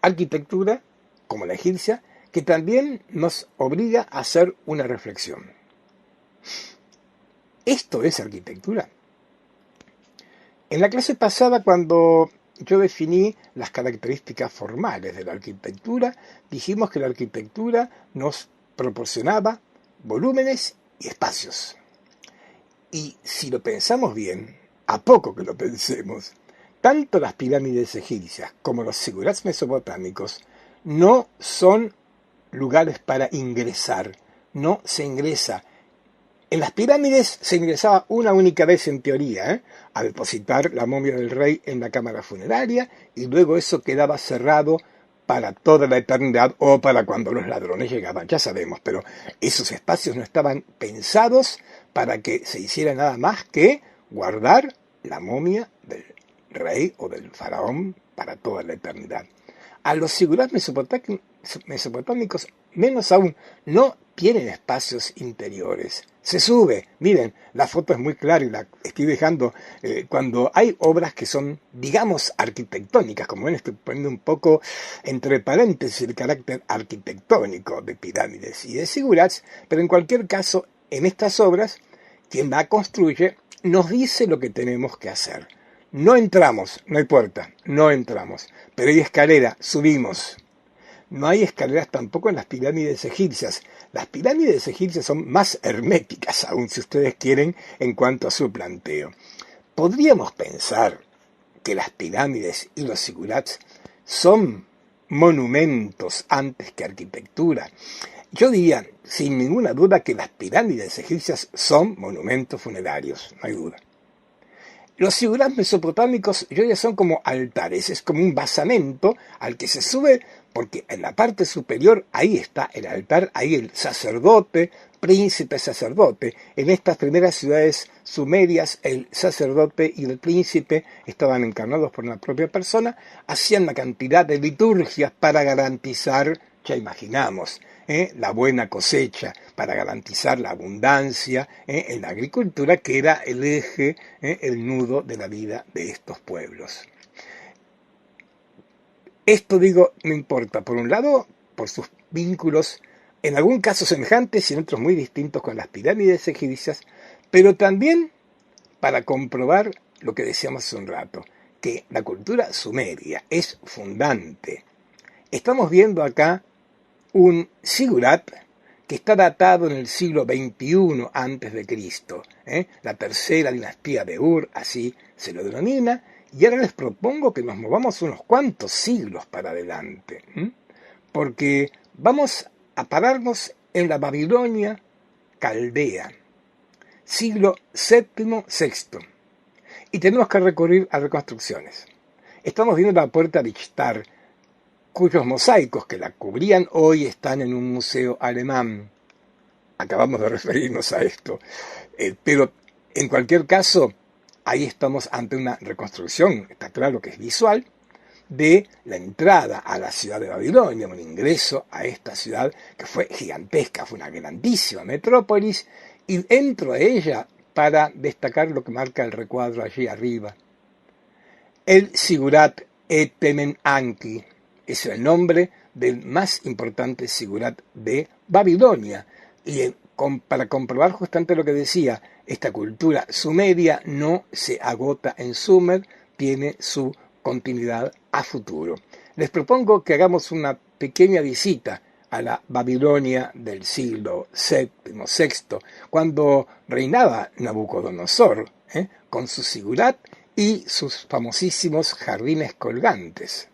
arquitectura como la egipcia que también nos obliga a hacer una reflexión. ¿Esto es arquitectura? En la clase pasada, cuando yo definí las características formales de la arquitectura, dijimos que la arquitectura nos proporcionaba volúmenes y espacios. Y si lo pensamos bien, a poco que lo pensemos, tanto las pirámides egipcias como los zigurats mesopotámicos no son lugares para ingresar, no se ingresa. En las pirámides se ingresaba una única vez en teoría, a depositar la momia del rey en la cámara funeraria y luego eso quedaba cerrado para toda la eternidad o para cuando los ladrones llegaban, ya sabemos, pero esos espacios no estaban pensados para que se hiciera nada más que guardar la momia del rey o del faraón para toda la eternidad. A los zigurats mesopotámicos, menos aún, no tienen espacios interiores. Se sube, miren, la foto es muy clara y la estoy dejando cuando hay obras que son, digamos, arquitectónicas, como ven, estoy poniendo un poco entre paréntesis el carácter arquitectónico de pirámides y de zigurats, pero en cualquier caso, en estas obras, quien la construye nos dice lo que tenemos que hacer. No entramos, no hay puerta, no entramos, pero hay escalera, subimos. No hay escaleras tampoco en las pirámides egipcias. Las pirámides egipcias son más herméticas aún, si ustedes quieren, en cuanto a su planteo. Podríamos pensar que las pirámides y los zigurats son monumentos antes que arquitectura. Yo diría, sin ninguna duda, que las pirámides egipcias son monumentos funerarios, no hay duda. Los zigurats mesopotámicos ya son como altares, es como un basamento al que se sube, porque en la parte superior ahí está el altar, ahí el sacerdote, príncipe sacerdote. En estas primeras ciudades sumerias el sacerdote y el príncipe estaban encarnados por una propia persona, hacían una cantidad de liturgias para garantizar, ya imaginamos, la buena cosecha, para garantizar la abundancia en la agricultura, que era el eje, el nudo de la vida de estos pueblos. Esto, digo, no importa, por un lado, por sus vínculos, en algún caso semejantes y en otros muy distintos con las pirámides egipcias, pero también para comprobar lo que decíamos hace un rato, que la cultura sumeria es fundante. Estamos viendo acá un zigurat que está datado en el siglo XXI a.C., la tercera dinastía de Ur, así se lo denomina, y ahora les propongo que nos movamos unos cuantos siglos para adelante, porque vamos a pararnos en la Babilonia caldea, siglo VII, VI, y tenemos que recurrir a reconstrucciones. Estamos viendo la puerta de Ishtar, cuyos mosaicos que la cubrían hoy están en un museo alemán. Acabamos de referirnos a esto. Pero en cualquier caso, ahí estamos ante una reconstrucción, está claro que es visual, de la entrada a la ciudad de Babilonia, un ingreso a esta ciudad que fue gigantesca, fue una grandísima metrópolis, y entro a ella para destacar lo que marca el recuadro allí arriba. El Zigurat Etemen Anki es el nombre del más importante zigurat de Babilonia. Y para comprobar justamente lo que decía, esta cultura sumeria no se agota en Sumer, tiene su continuidad a futuro. Les propongo que hagamos una pequeña visita a la Babilonia del siglo VII, VI, cuando reinaba Nabucodonosor, con su zigurat y sus famosísimos jardines colgantes.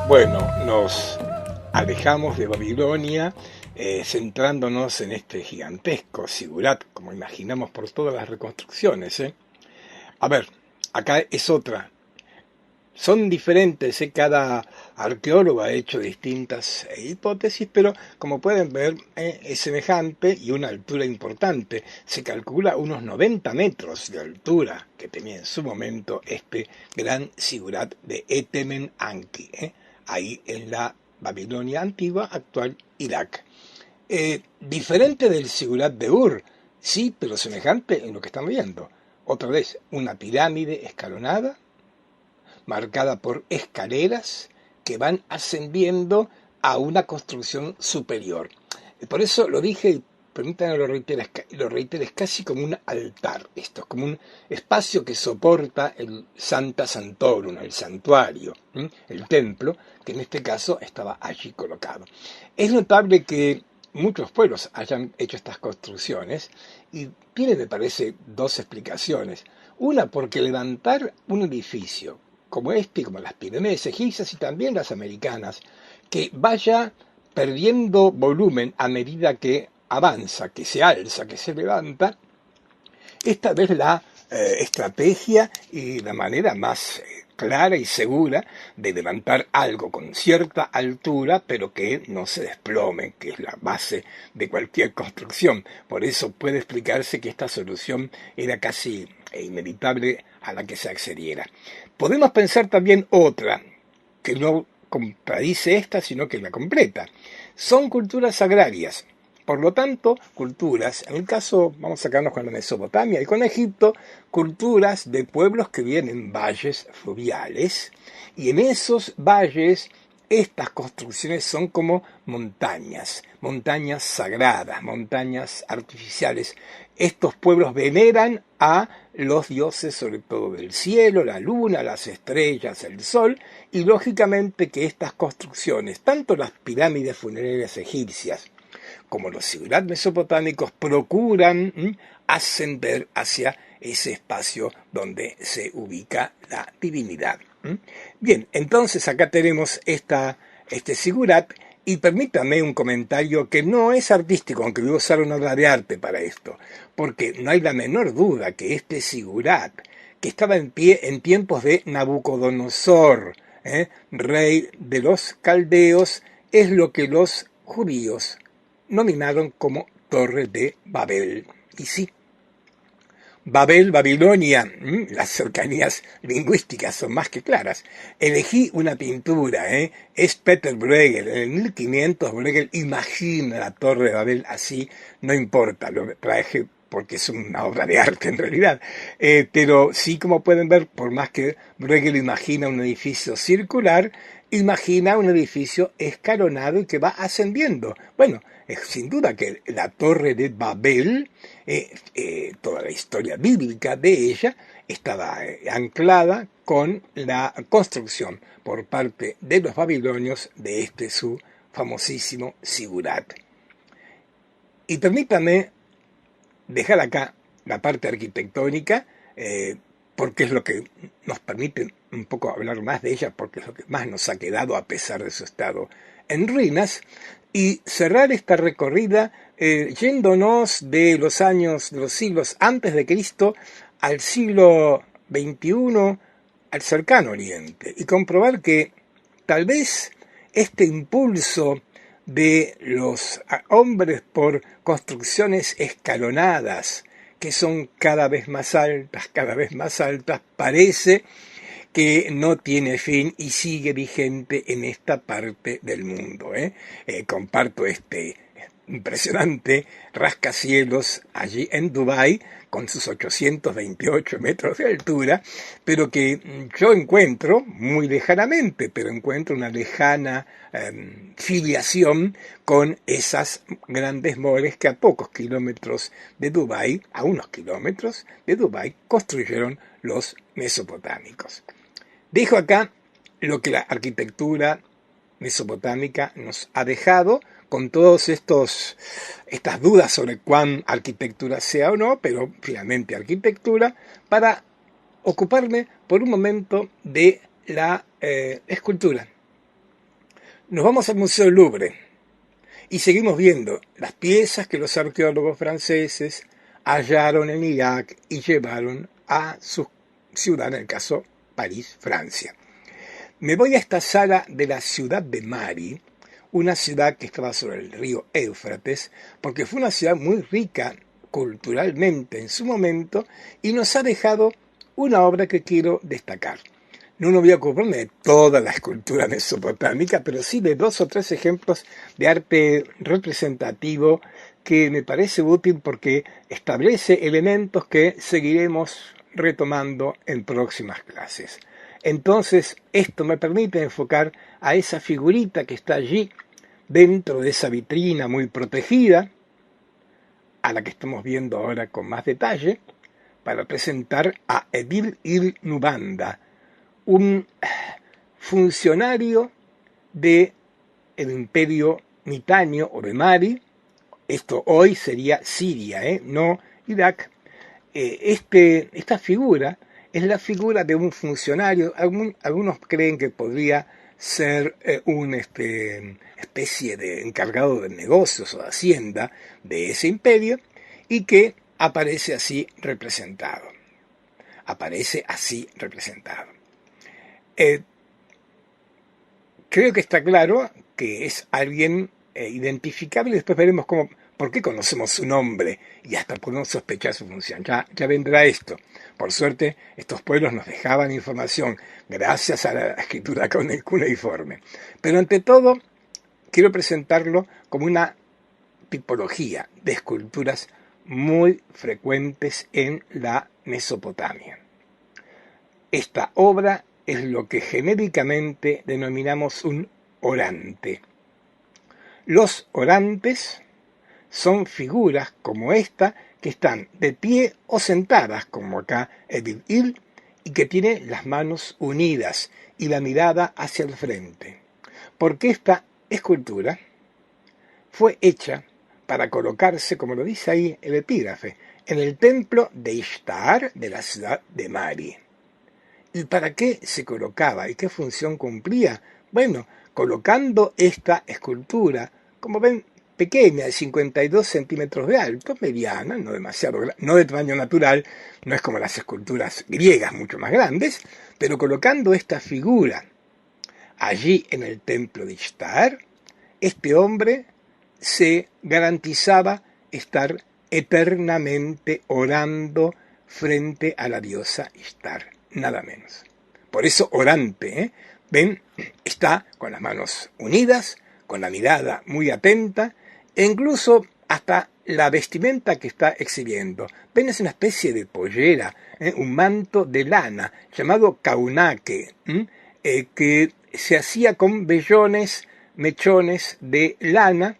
Bueno, nos alejamos de Babilonia, centrándonos en este gigantesco sigurat, como imaginamos por todas las reconstrucciones. A ver, acá es otra. Son diferentes, cada arqueólogo ha hecho distintas hipótesis, pero como pueden ver es semejante y una altura importante. Se calcula unos 90 metros de altura que tenía en su momento este gran sigurat de Etemen Anki, ahí en la Babilonia antigua, actual Irak. Diferente del sigurat de Ur, sí, pero semejante en lo que están viendo. Otra vez, una pirámide escalonada, marcada por escaleras que van ascendiendo a una construcción superior. Por eso lo dije, y permítanme lo reiteres, es casi como un altar. Esto es como un espacio que soporta el Sancta Sanctorum, el santuario, el templo, que en este caso estaba allí colocado. Es notable que muchos pueblos hayan hecho estas construcciones y tiene, me parece, dos explicaciones. Una, porque levantar un edificio como este, como las pirámides egipcias y también las americanas, que vaya perdiendo volumen a medida que avanza, que se alza, que se levanta, esta vez la estrategia y la manera más clara y segura de levantar algo con cierta altura, pero que no se desplome, que es la base de cualquier construcción. Por eso puede explicarse que esta solución era casi inevitable a la que se accediera. Podemos pensar también otra, que no contradice esta, sino que la completa. Son culturas agrarias. Por lo tanto, culturas, en el caso, vamos a sacarnos con la Mesopotamia y con Egipto, culturas de pueblos que viven en valles fluviales, y en esos valles estas construcciones son como montañas, montañas sagradas, montañas artificiales. Estos pueblos veneran a los dioses, sobre todo del cielo, la luna, las estrellas, el sol, y lógicamente que estas construcciones, tanto las pirámides funerarias egipcias, como los sigurat mesopotámicos, procuran ascender hacia ese espacio donde se ubica la divinidad. Bien, entonces acá tenemos este sigurat, y permítame un comentario que no es artístico, aunque voy a usar una obra de arte para esto, porque no hay la menor duda que este sigurat, que estaba en pie en tiempos de Nabucodonosor, rey de los caldeos, es lo que los judíos nominaron como Torre de Babel. Y sí, Babel, Babilonia, las cercanías lingüísticas son más que claras. Elegí una pintura, es Peter Bruegel, en el 1500 Bruegel imagina la Torre de Babel así, no importa, lo traje porque es una obra de arte en realidad, pero sí, como pueden ver, por más que Bruegel imagina un edificio circular, imagina un edificio escalonado y que va ascendiendo. Bueno, sin duda que la Torre de Babel, toda la historia bíblica de ella, estaba anclada con la construcción por parte de los babilonios de este su famosísimo sigurat. Y permítame dejar acá la parte arquitectónica, porque es lo que nos permite un poco hablar más de ella, porque es lo que más nos ha quedado a pesar de su estado en ruinas, y cerrar esta recorrida yéndonos de los siglos antes de Cristo al siglo XXI, al cercano Oriente, y comprobar que tal vez este impulso de los hombres por construcciones escalonadas, que son cada vez más altas, parece que no tiene fin y sigue vigente en esta parte del mundo. Comparto este impresionante rascacielos allí en Dubái, con sus 828 metros de altura, pero que yo encuentro, muy lejanamente, pero encuentro una lejana filiación con esas grandes moles que a pocos kilómetros de Dubái, a unos kilómetros de Dubái, construyeron los mesopotámicos. Dejo acá lo que la arquitectura mesopotámica nos ha dejado, con todas estas dudas sobre cuán arquitectura sea o no, pero finalmente arquitectura, para ocuparme por un momento de la escultura. Nos vamos al Museo del Louvre y seguimos viendo las piezas que los arqueólogos franceses hallaron en Irak y llevaron a su ciudad, en el caso París, Francia. Me voy a esta sala de la ciudad de Mari, una ciudad que estaba sobre el río Éufrates, porque fue una ciudad muy rica culturalmente en su momento y nos ha dejado una obra que quiero destacar. No me voy a ocuparme de toda la escultura mesopotámica, pero sí de 2 o 3 ejemplos de arte representativo que me parece útil porque establece elementos que seguiremos retomando en próximas clases. Entonces, esto me permite enfocar a esa figurita que está allí, dentro de esa vitrina muy protegida, a la que estamos viendo ahora con más detalle, para presentar a Edil-il-Nubanda, un funcionario del imperio mitanio o de Mari. Esto hoy sería Siria, no Irak. Esta figura es la figura de un funcionario. Algunos creen que podría ser una especie de encargado de negocios o de hacienda de ese imperio y que aparece así representado. Creo que está claro que es alguien identificable. Después veremos por qué conocemos su nombre y hasta podemos sospechar su función. Ya vendrá esto. Por suerte, estos pueblos nos dejaban información gracias a la escritura cuneiforme. Pero ante todo, quiero presentarlo como una tipología de esculturas muy frecuentes en la Mesopotamia. Esta obra es lo que genéricamente denominamos un orante. Los orantes son figuras como esta que están de pie o sentadas, como acá Edil-il, y que tienen las manos unidas y la mirada hacia el frente. Porque esta escultura fue hecha para colocarse, como lo dice ahí el epígrafe, en el templo de Ishtar de la ciudad de Mari. ¿Y para qué se colocaba y qué función cumplía? Bueno, colocando esta escultura, como ven, pequeña, de 52 centímetros de alto, mediana, no demasiado, no de tamaño natural, no es como las esculturas griegas mucho más grandes, pero colocando esta figura allí en el templo de Ishtar, este hombre se garantizaba estar eternamente orando frente a la diosa Ishtar. Nada menos. Por eso orante, ven, está con las manos unidas, con la mirada muy atenta, e incluso hasta la vestimenta que está exhibiendo. Ven, es una especie de pollera, un manto de lana, llamado kaunake, que se hacía con vellones, mechones de lana,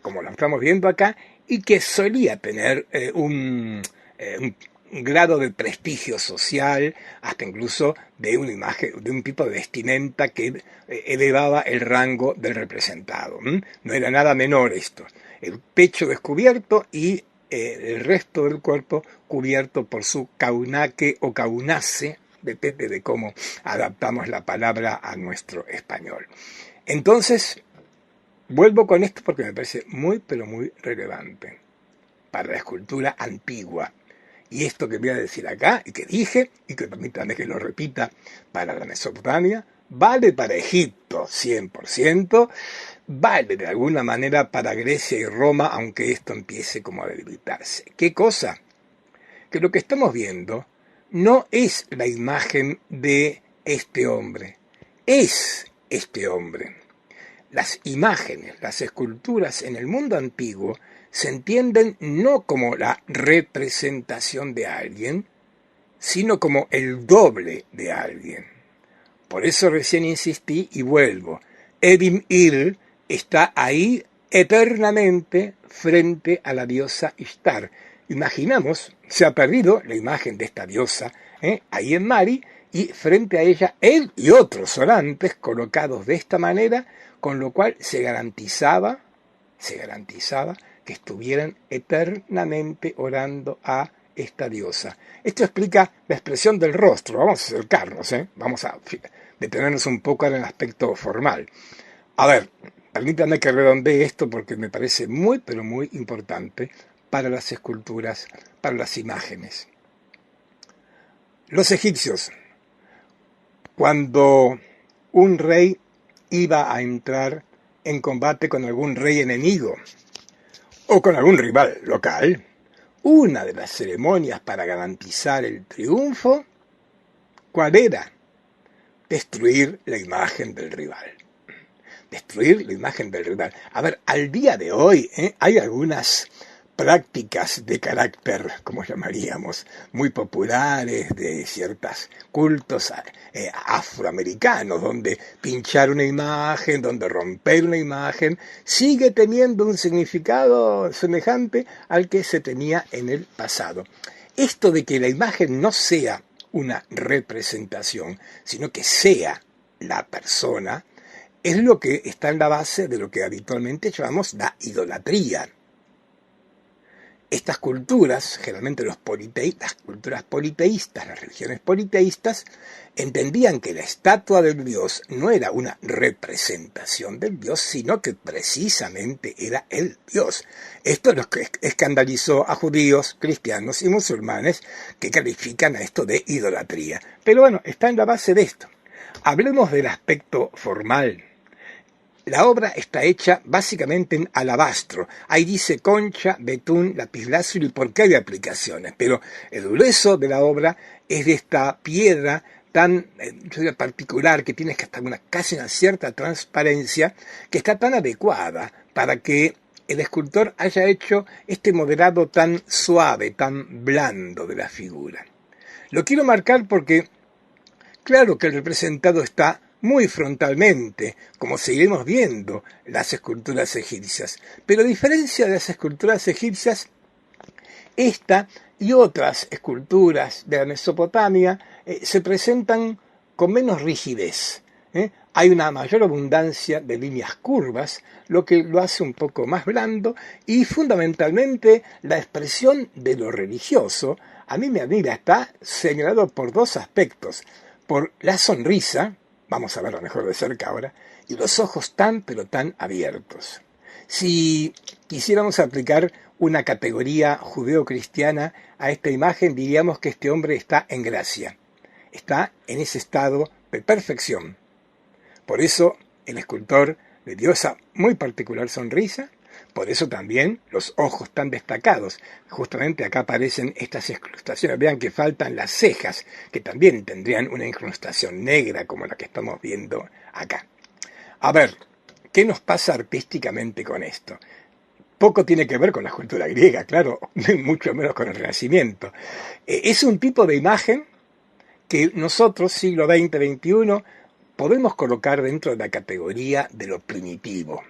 como lo estamos viendo acá, y que solía tener un grado de prestigio social, hasta incluso de una imagen, de un tipo de vestimenta que elevaba el rango del representado. No era nada menor esto. El pecho descubierto y el resto del cuerpo cubierto por su kaunake o kaunase, depende de cómo adaptamos la palabra a nuestro español. Entonces, vuelvo con esto porque me parece muy, pero muy relevante para la escultura antigua. Y esto que voy a decir acá, y que dije, y que permítanme que lo repita para la Mesopotamia, vale para Egipto 100%, vale de alguna manera para Grecia y Roma, aunque esto empiece como a debilitarse. ¿Qué cosa? Que lo que estamos viendo no es la imagen de este hombre, es este hombre. Las imágenes, las esculturas en el mundo antiguo se entienden no como la representación de alguien, sino como el doble de alguien. Por eso recién insistí y vuelvo. Edil-il está ahí eternamente frente a la diosa Ishtar. Imaginamos, se ha perdido la imagen de esta diosa ahí en Mari, y frente a ella él y otros orantes colocados de esta manera, con lo cual se garantizaba que estuvieran eternamente orando a esta diosa. Esto explica la expresión del rostro. Vamos a acercarnos, vamos a detenernos un poco en el aspecto formal. A ver, permítanme que redondee esto porque me parece muy, pero muy importante para las esculturas, para las imágenes. Los egipcios, cuando un rey iba a entrar en combate con algún rey enemigo o con algún rival local, una de las ceremonias para garantizar el triunfo, ¿cuál era? Destruir la imagen del rival. Destruir la imagen del rival. A ver, al día de hoy hay algunas prácticas de carácter, como llamaríamos, muy populares de ciertos cultos afroamericanos, donde pinchar una imagen, donde romper una imagen, sigue teniendo un significado semejante al que se tenía en el pasado. Esto de que la imagen no sea una representación, sino que sea la persona, es lo que está en la base de lo que habitualmente llamamos la idolatría. Estas culturas, generalmente las culturas politeístas, las religiones politeístas, entendían que la estatua del dios no era una representación del dios, sino que precisamente era el dios. Esto es lo que escandalizó a judíos, cristianos y musulmanes que califican a esto de idolatría. Pero bueno, está en la base de esto. Hablemos del aspecto formal. La obra está hecha básicamente en alabastro. Ahí dice concha, betún, lapislázuli, porque hay aplicaciones, pero el grueso de la obra es de esta piedra tan particular que tiene casi una cierta transparencia, que está tan adecuada para que el escultor haya hecho este modelado tan suave, tan blando de la figura. Lo quiero marcar porque claro que el representado está muy frontalmente, como seguiremos viendo las esculturas egipcias. Pero a diferencia de las esculturas egipcias, esta y otras esculturas de la Mesopotamia se presentan con menos rigidez. Hay una mayor abundancia de líneas curvas, lo que lo hace un poco más blando, y fundamentalmente la expresión de lo religioso, a mí me admira, está señalado por dos aspectos. Por la sonrisa, vamos a verlo mejor de cerca ahora, y los ojos tan pero tan abiertos. Si quisiéramos aplicar una categoría judeo-cristiana a esta imagen, diríamos que este hombre está en gracia, está en ese estado de perfección. Por eso el escultor le dio esa muy particular sonrisa, por eso también los ojos tan destacados. Justamente acá aparecen estas incrustaciones. Vean que faltan las cejas, que también tendrían una incrustación negra como la que estamos viendo acá. A ver, ¿qué nos pasa artísticamente con esto? Poco tiene que ver con la escultura griega, claro, mucho menos con el Renacimiento. Es un tipo de imagen que nosotros, siglo XX-XXI, podemos colocar dentro de la categoría de lo primitivo.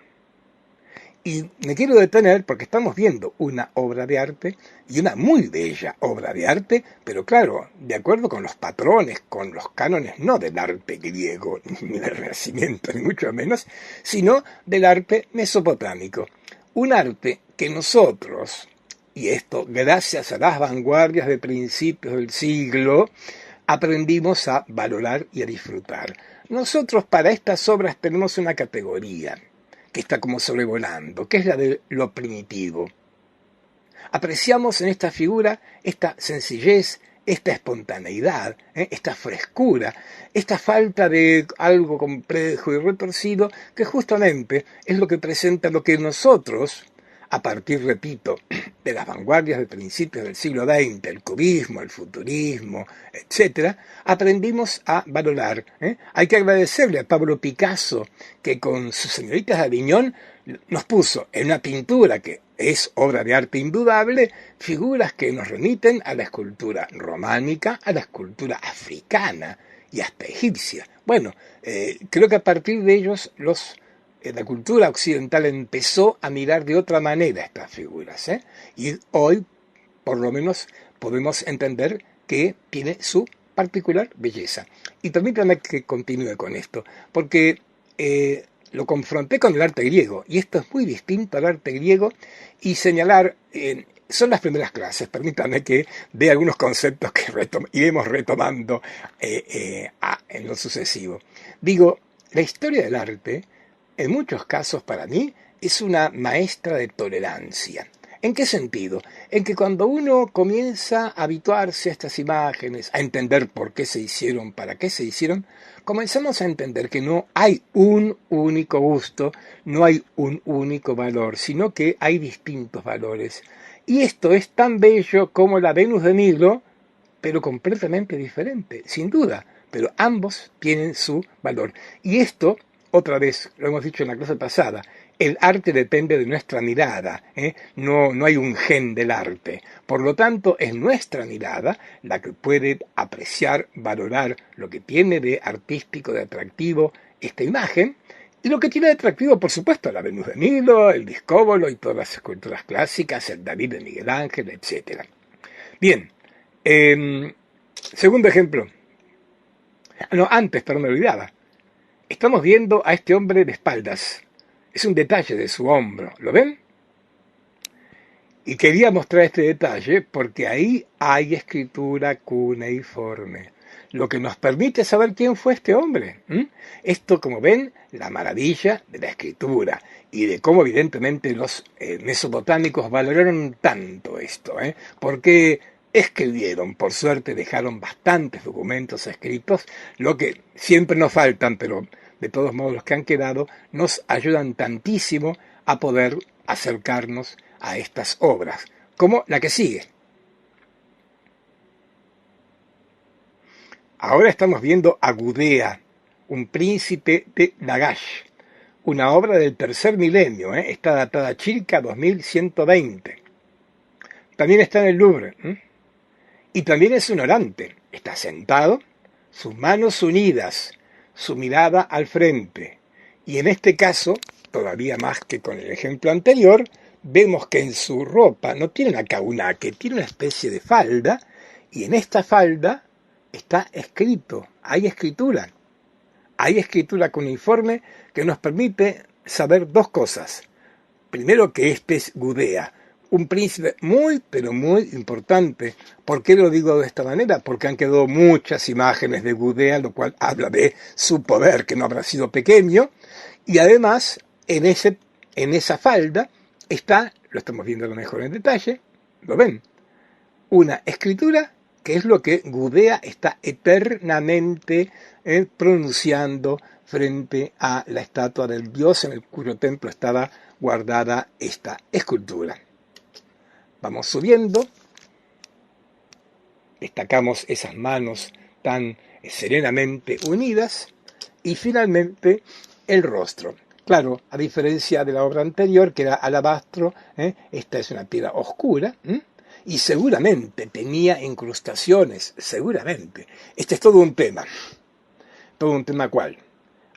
Y me quiero detener porque estamos viendo una obra de arte, y una muy bella obra de arte, pero claro, de acuerdo con los patrones, con los cánones, no del arte griego, ni del Renacimiento, ni mucho menos, sino del arte mesopotámico. Un arte que nosotros, y esto gracias a las vanguardias de principios del siglo, aprendimos a valorar y a disfrutar. Nosotros para estas obras tenemos una categoría que está como sobrevolando, que es la de lo primitivo. Apreciamos en esta figura esta sencillez, esta espontaneidad, esta frescura, esta falta de algo complejo y retorcido, que justamente es lo que presenta lo que nosotros, a partir, repito, de las vanguardias de principios del siglo XX, el cubismo, el futurismo, etc., aprendimos a valorar. Hay que agradecerle a Pablo Picasso que con sus señoritas de Aviñón nos puso en una pintura que es obra de arte indudable, figuras que nos remiten a la escultura románica, a la escultura africana y hasta egipcia. Bueno, creo que a partir de ellos la cultura occidental empezó a mirar de otra manera estas figuras, y hoy, por lo menos, podemos entender que tiene su particular belleza. Y permítanme que continúe con esto, porque lo confronté con el arte griego, y esto es muy distinto al arte griego, y señalar, son las primeras clases, permítanme que dé algunos conceptos que iremos retomando en lo sucesivo. Digo, la historia del arte en muchos casos para mí, es una maestra de tolerancia. ¿En qué sentido? En que cuando uno comienza a habituarse a estas imágenes, a entender por qué se hicieron, para qué se hicieron, comenzamos a entender que no hay un único gusto, no hay un único valor, sino que hay distintos valores. Y esto es tan bello como la Venus de Milo, pero completamente diferente, sin duda, pero ambos tienen su valor. Y esto, otra vez, lo hemos dicho en la clase pasada, el arte depende de nuestra mirada, ¿eh? No hay un gen del arte. Por lo tanto, es nuestra mirada la que puede apreciar, valorar lo que tiene de artístico, de atractivo esta imagen, y lo que tiene de atractivo, por supuesto, la Venus de Milo, el Discóbolo y todas las esculturas clásicas, el David de Miguel Ángel, etc. Bien, segundo ejemplo. No, antes, pero me olvidaba. Estamos viendo a este hombre de espaldas. Es un detalle de su hombro. ¿Lo ven? Y quería mostrar este detalle porque ahí hay escritura cuneiforme, lo que nos permite saber quién fue este hombre. Esto, como ven, la maravilla de la escritura y de cómo evidentemente los mesopotámicos valoraron tanto esto, porque escribieron, por suerte dejaron bastantes documentos escritos, lo que siempre nos faltan, pero de todos modos los que han quedado nos ayudan tantísimo a poder acercarnos a estas obras, como la que sigue. Ahora estamos viendo a Gudea, un príncipe de Lagash, una obra del tercer milenio, está datada Chilca 2120. También está en el Louvre, y también es un orante, está sentado, sus manos unidas, su mirada al frente, y en este caso, todavía más que con el ejemplo anterior, vemos que en su ropa no tiene una kaunaque, tiene una especie de falda, y en esta falda está escrito, hay escritura cuneiforme que nos permite saber dos cosas. Primero, que este es Gudea, un príncipe muy, pero muy importante. ¿Por qué lo digo de esta manera? Porque han quedado muchas imágenes de Gudea, lo cual habla de su poder, que no habrá sido pequeño, y además, en esa falda, está, lo estamos viendo a lo mejor en detalle, ¿lo ven? Una escritura que es lo que Gudea está eternamente pronunciando frente a la estatua del dios en el cuyo templo estaba guardada esta escultura. Vamos subiendo, destacamos esas manos tan serenamente unidas y finalmente el rostro. Claro, a diferencia de la obra anterior, que era alabastro, esta es una piedra oscura, y seguramente tenía incrustaciones, seguramente. Este es todo un tema. ¿Todo un tema cuál?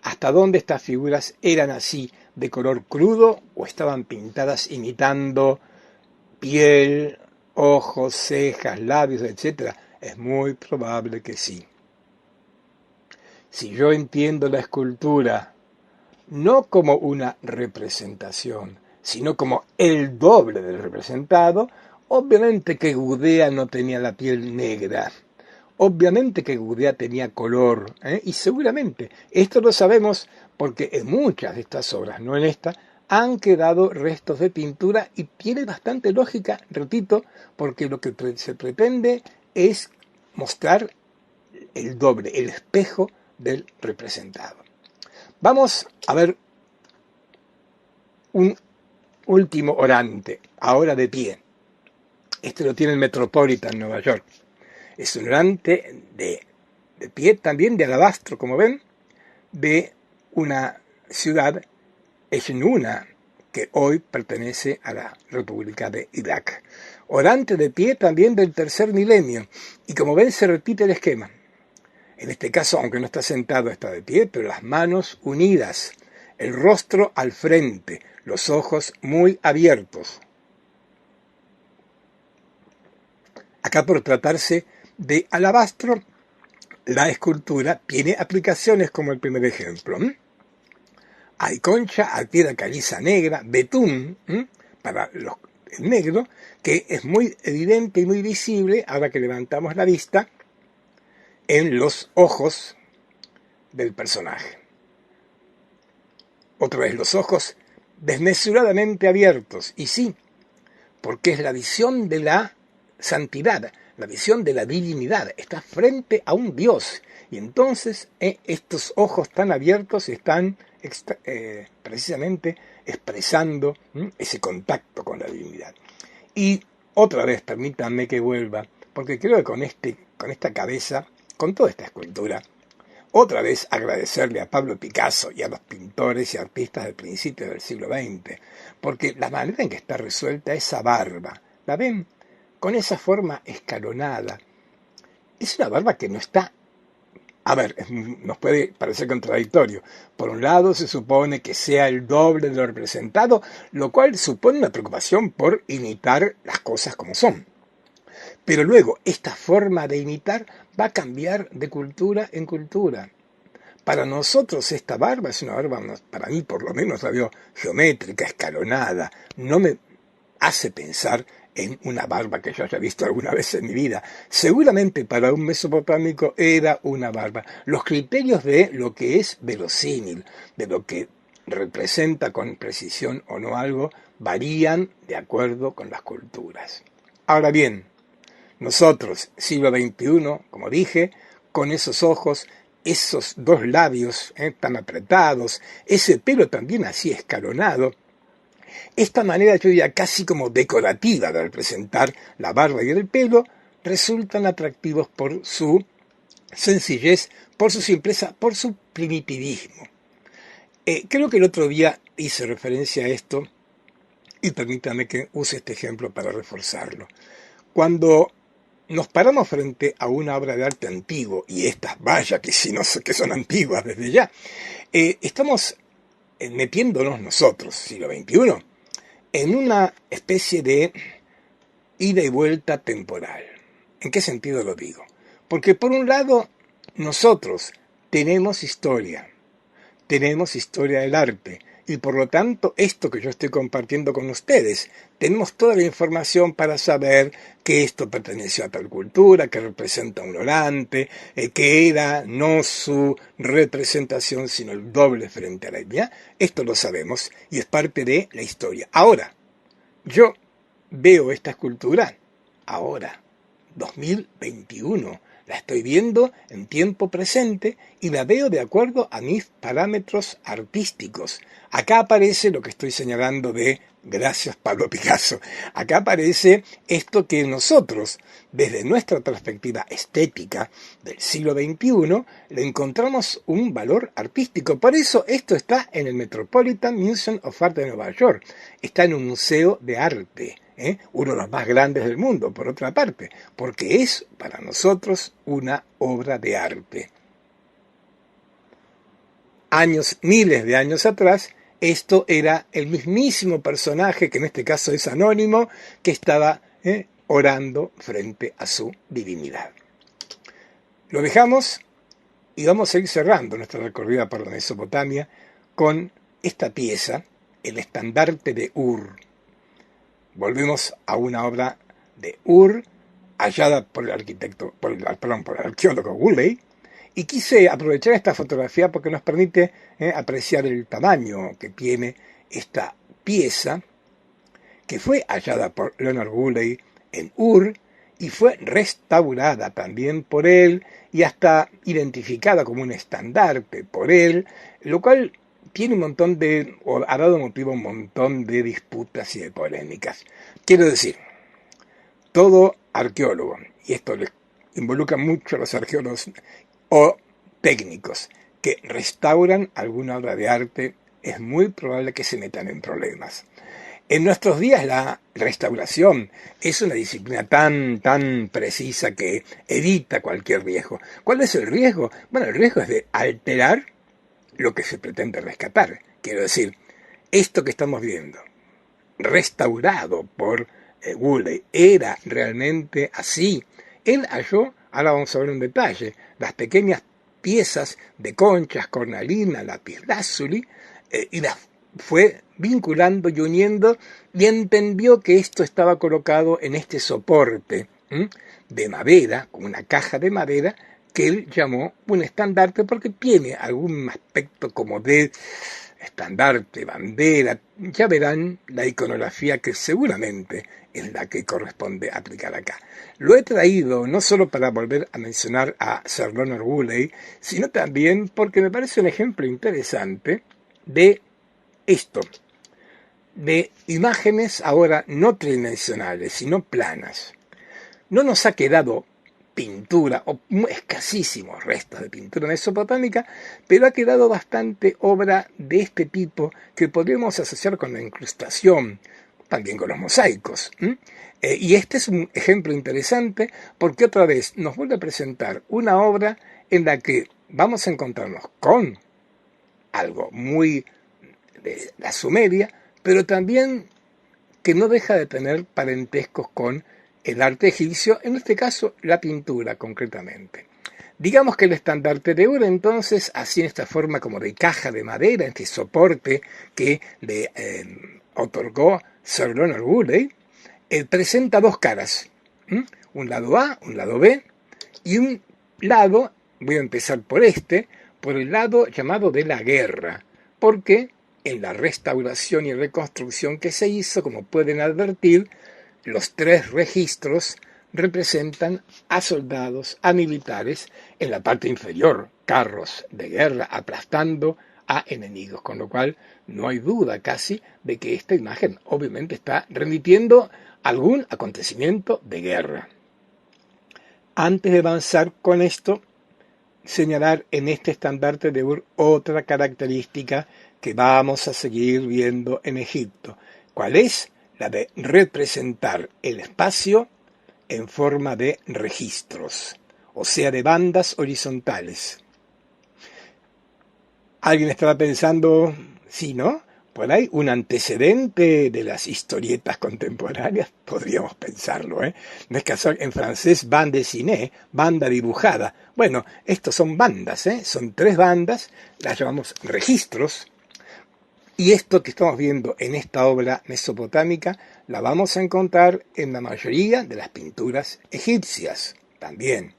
¿Hasta dónde estas figuras eran así, de color crudo, o estaban pintadas imitando piel, ojos, cejas, labios, etc.? Es muy probable que sí. Si yo entiendo la escultura no como una representación, sino como el doble del representado, obviamente que Gudea no tenía la piel negra, obviamente que Gudea tenía color, y seguramente, esto lo sabemos porque en muchas de estas obras, no en esta, han quedado restos de pintura y tiene bastante lógica, repito, porque lo que se pretende es mostrar el doble, el espejo del representado. Vamos a ver un último orante, ahora de pie. Este lo tiene el Metropolitan en Nueva York. Es un orante de pie, también de alabastro, como ven, de una ciudad, Ejnuna, que hoy pertenece a la República de Irak. Orante de pie también del tercer milenio. Y como ven, se repite el esquema. En este caso, aunque no está sentado, está de pie, pero las manos unidas, el rostro al frente, los ojos muy abiertos. Acá, por tratarse de alabastro, la escultura tiene aplicaciones como el primer ejemplo. Hay concha, hay piedra caliza negra, betún, para el negro, que es muy evidente y muy visible, ahora que levantamos la vista, en los ojos del personaje. Otra vez los ojos desmesuradamente abiertos. Y sí, porque es la visión de la santidad, la visión de la divinidad. Está frente a un Dios. Y entonces estos ojos tan abiertos están precisamente expresando ese contacto con la divinidad. Y otra vez, permítanme que vuelva, porque creo que con esta cabeza, con toda esta escultura, otra vez agradecerle a Pablo Picasso y a los pintores y artistas del principio del siglo XX, porque la manera en que está resuelta esa barba, ¿la ven? Con esa forma escalonada. Es una barba que no está... A ver, nos puede parecer contradictorio. Por un lado, se supone que sea el doble de lo representado, lo cual supone una preocupación por imitar las cosas como son. Pero luego, esta forma de imitar va a cambiar de cultura en cultura. Para nosotros esta barba es una barba, para mí por lo menos la veo geométrica, escalonada. No me hace pensar en una barba que yo haya visto alguna vez en mi vida. Seguramente para un mesopotámico era una barba. Los criterios de lo que es verosímil, de lo que representa con precisión o no algo, varían de acuerdo con las culturas. Ahora bien, nosotros, siglo XXI, como dije, con esos ojos, esos dos labios tan apretados, ese pelo también así escalonado, esta manera, yo diría, casi como decorativa de representar la barba y el pelo, resultan atractivos por su sencillez, por su simpleza, por su primitivismo. Creo que el otro día hice referencia a esto, y permítame que use este ejemplo para reforzarlo. Cuando nos paramos frente a una obra de arte antiguo, y estas, vaya que si no que son antiguas desde ya, estamos metiéndonos nosotros, siglo XXI, en una especie de ida y vuelta temporal. ¿En qué sentido lo digo? Porque por un lado, nosotros tenemos historia del arte, y por lo tanto, esto que yo estoy compartiendo con ustedes, tenemos toda la información para saber que esto perteneció a tal cultura, que representa un orante, que era no su representación, sino el doble frente a la idea. Esto lo sabemos y es parte de la historia. Ahora, yo veo esta escultura, ahora, 2021, la estoy viendo en tiempo presente y la veo de acuerdo a mis parámetros artísticos. Acá aparece lo que estoy señalando de gracias Pablo Picasso. Acá aparece esto que nosotros, desde nuestra perspectiva estética del siglo XXI, le encontramos un valor artístico. Por eso esto está en el Metropolitan Museum of Art de Nueva York. Está en un museo de arte. Uno de los más grandes del mundo, por otra parte, porque es para nosotros una obra de arte. Miles de años atrás, esto era el mismísimo personaje, que en este caso es anónimo, que estaba orando frente a su divinidad. Lo dejamos y vamos a ir cerrando nuestra recorrida por la Mesopotamia con esta pieza, el estandarte de Ur. Volvemos a una obra de Ur, hallada por el arqueólogo Woolley, y quise aprovechar esta fotografía porque nos permite apreciar el tamaño que tiene esta pieza, que fue hallada por Leonard Woolley en Ur, y fue restaurada también por él, y hasta identificada como un estandarte por él, lo cual tiene ha dado motivo a un montón de disputas y de polémicas. Quiero decir, todo arqueólogo, y esto les involucra mucho a los arqueólogos o técnicos que restauran alguna obra de arte, es muy probable que se metan en problemas. En nuestros días la restauración es una disciplina tan precisa que evita cualquier riesgo. ¿Cuál es el riesgo? Bueno, el riesgo es de alterar lo que se pretende rescatar. Quiero decir, esto que estamos viendo, restaurado por Woolley, ¿era realmente así? Él halló, ahora vamos a ver un detalle, las pequeñas piezas de conchas, cornalina, lapislázuli, y las fue vinculando y uniendo, y entendió que esto estaba colocado en este soporte de madera, como una caja de madera, que él llamó un estandarte porque tiene algún aspecto como de estandarte, bandera, ya verán la iconografía que seguramente es la que corresponde aplicar acá. Lo he traído no solo para volver a mencionar a Sir Leonard Woolley, sino también porque me parece un ejemplo interesante de esto, de imágenes ahora no tridimensionales, sino planas. No nos ha quedado pintura, o escasísimos restos de pintura mesopotámica, pero ha quedado bastante obra de este tipo que podríamos asociar con la incrustación, también con los mosaicos. Y este es un ejemplo interesante porque otra vez nos vuelve a presentar una obra en la que vamos a encontrarnos con algo muy de la Sumeria, pero también que no deja de tener parentescos con el arte egipcio, en este caso la pintura concretamente. Digamos que el estandarte de Ur, entonces, así en esta forma como de caja de madera, este soporte que le otorgó Sir Leonard Woolley, presenta dos caras, un lado A, un lado B, y un lado, voy a empezar por el lado llamado de la guerra, porque en la restauración y reconstrucción que se hizo, como pueden advertir, los tres registros representan a soldados, a militares, en la parte inferior, carros de guerra aplastando a enemigos, con lo cual no hay duda casi de que esta imagen obviamente está remitiendo a algún acontecimiento de guerra. Antes de avanzar con esto, señalar en este estandarte de Ur otra característica que vamos a seguir viendo en Egipto. ¿Cuál es? La de representar el espacio en forma de registros, o sea, de bandas horizontales. ¿Alguien estará pensando, sí, no? Por ahí un antecedente de las historietas contemporáneas, podríamos pensarlo, ¿eh? No es casual, en francés, bande dessinée, banda dibujada. Bueno, estos son bandas, ¿eh? Son tres bandas, las llamamos registros. Y esto que estamos viendo en esta obra mesopotámica la vamos a encontrar en la mayoría de las pinturas egipcias también.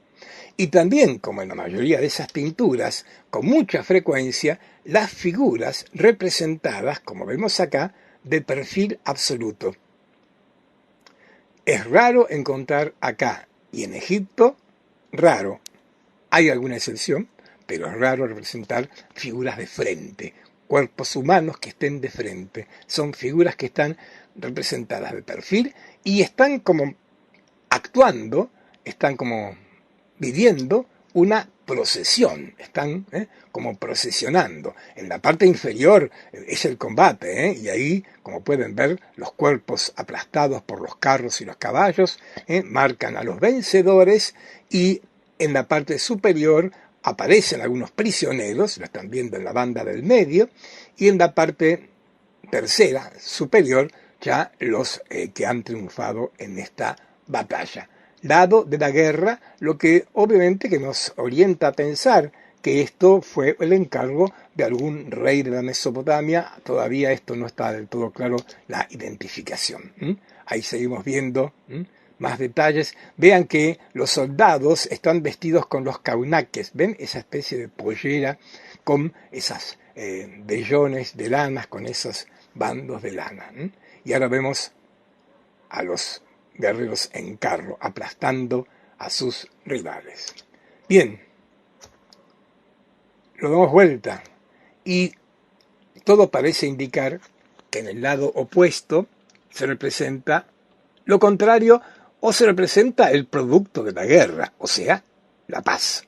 Y también, como en la mayoría de esas pinturas, con mucha frecuencia, las figuras representadas, como vemos acá, de perfil absoluto. Es raro encontrar acá y en Egipto, raro. Hay alguna excepción, pero es raro representar figuras de frente, cuerpos humanos que estén de frente. Son figuras que están representadas de perfil y están como actuando, están como viviendo una procesión, están como procesionando. En la parte inferior es el combate, y ahí, como pueden ver, los cuerpos aplastados por los carros y los caballos marcan a los vencedores, y en la parte superior aparecen algunos prisioneros, lo están viendo en la banda del medio, y en la parte tercera, superior, ya los que han triunfado en esta batalla. Lado de la guerra, lo que obviamente que nos orienta a pensar que esto fue el encargo de algún rey de la Mesopotamia. Todavía esto no está del todo claro la identificación. Ahí seguimos viendo más detalles. Vean que los soldados están vestidos con los kaunaques, ¿ven? Esa especie de pollera con esas vellones de lanas, con esos bandos de lana. Y ahora vemos a los guerreros en carro, aplastando a sus rivales. Bien, lo damos vuelta y todo parece indicar que en el lado opuesto se representa lo contrario o se representa el producto de la guerra, o sea, la paz.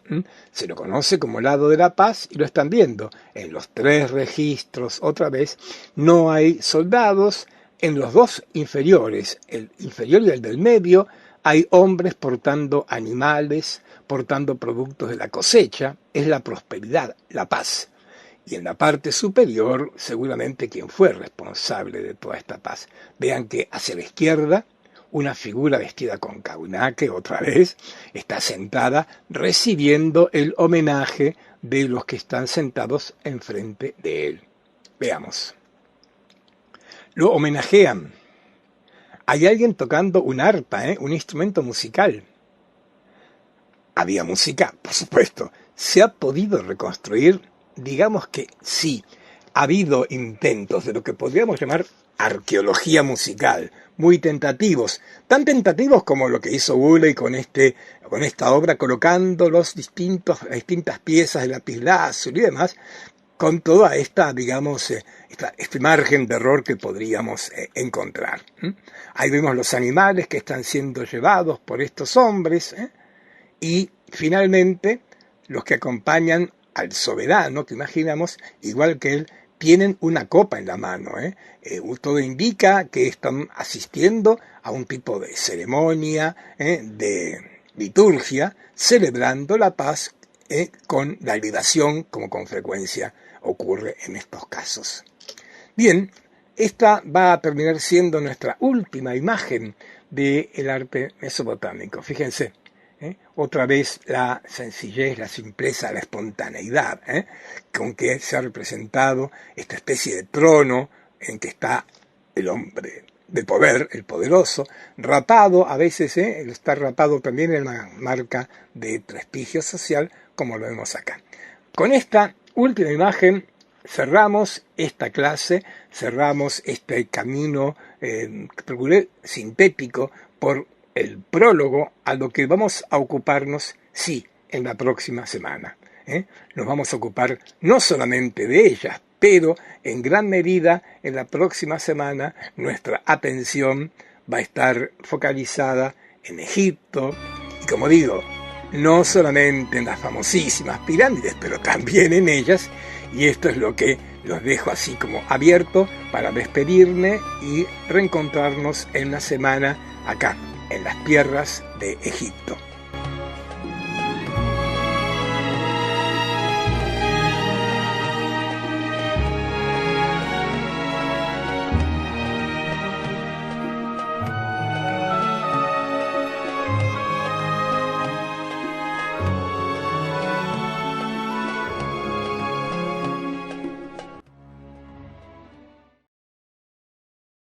Se lo conoce como lado de la paz y lo están viendo. En los tres registros, otra vez, no hay soldados. En los dos inferiores, el inferior y el del medio, hay hombres portando animales, portando productos de la cosecha. Es la prosperidad, la paz. Y en la parte superior, seguramente quien fue responsable de toda esta paz. Vean que hacia la izquierda, una figura vestida con kaunaque, otra vez, está sentada recibiendo el homenaje de los que están sentados enfrente de él. Veamos. Lo homenajean. Hay alguien tocando un arpa, un instrumento musical. Había música, por supuesto. ¿Se ha podido reconstruir? Digamos que sí. ha habido intentos de lo que podríamos llamar arqueología musical, muy tentativos, tan tentativos como lo que hizo Woolley con esta obra, colocando las distintas piezas de lapislázuli y demás, con toda esta, digamos, este margen de error que podríamos encontrar. Ahí vemos los animales que están siendo llevados por estos hombres, y finalmente los que acompañan al soberano, que imaginamos, igual que él, tienen una copa en la mano. Todo indica que están asistiendo a un tipo de ceremonia, de liturgia, celebrando la paz con la libación, como con frecuencia ocurre en estos casos. Bien, esta va a terminar siendo nuestra última imagen del arte mesopotámico. Fíjense, otra vez la sencillez, la simpleza, la espontaneidad, con que se ha representado esta especie de trono en que está el hombre de poder, el poderoso, rapado, a veces está rapado también en una marca de prestigio social, como lo vemos acá. Con esta última imagen cerramos esta clase, cerramos este camino sintético por el prólogo a lo que vamos a ocuparnos, sí, en la próxima semana. Nos vamos a ocupar no solamente de ellas, pero en gran medida en la próxima semana nuestra atención va a estar focalizada en Egipto y, como digo, no solamente en las famosísimas pirámides, pero también en ellas, y esto es lo que los dejo así como abierto para despedirme y reencontrarnos en una semana acá, en las tierras de Egipto.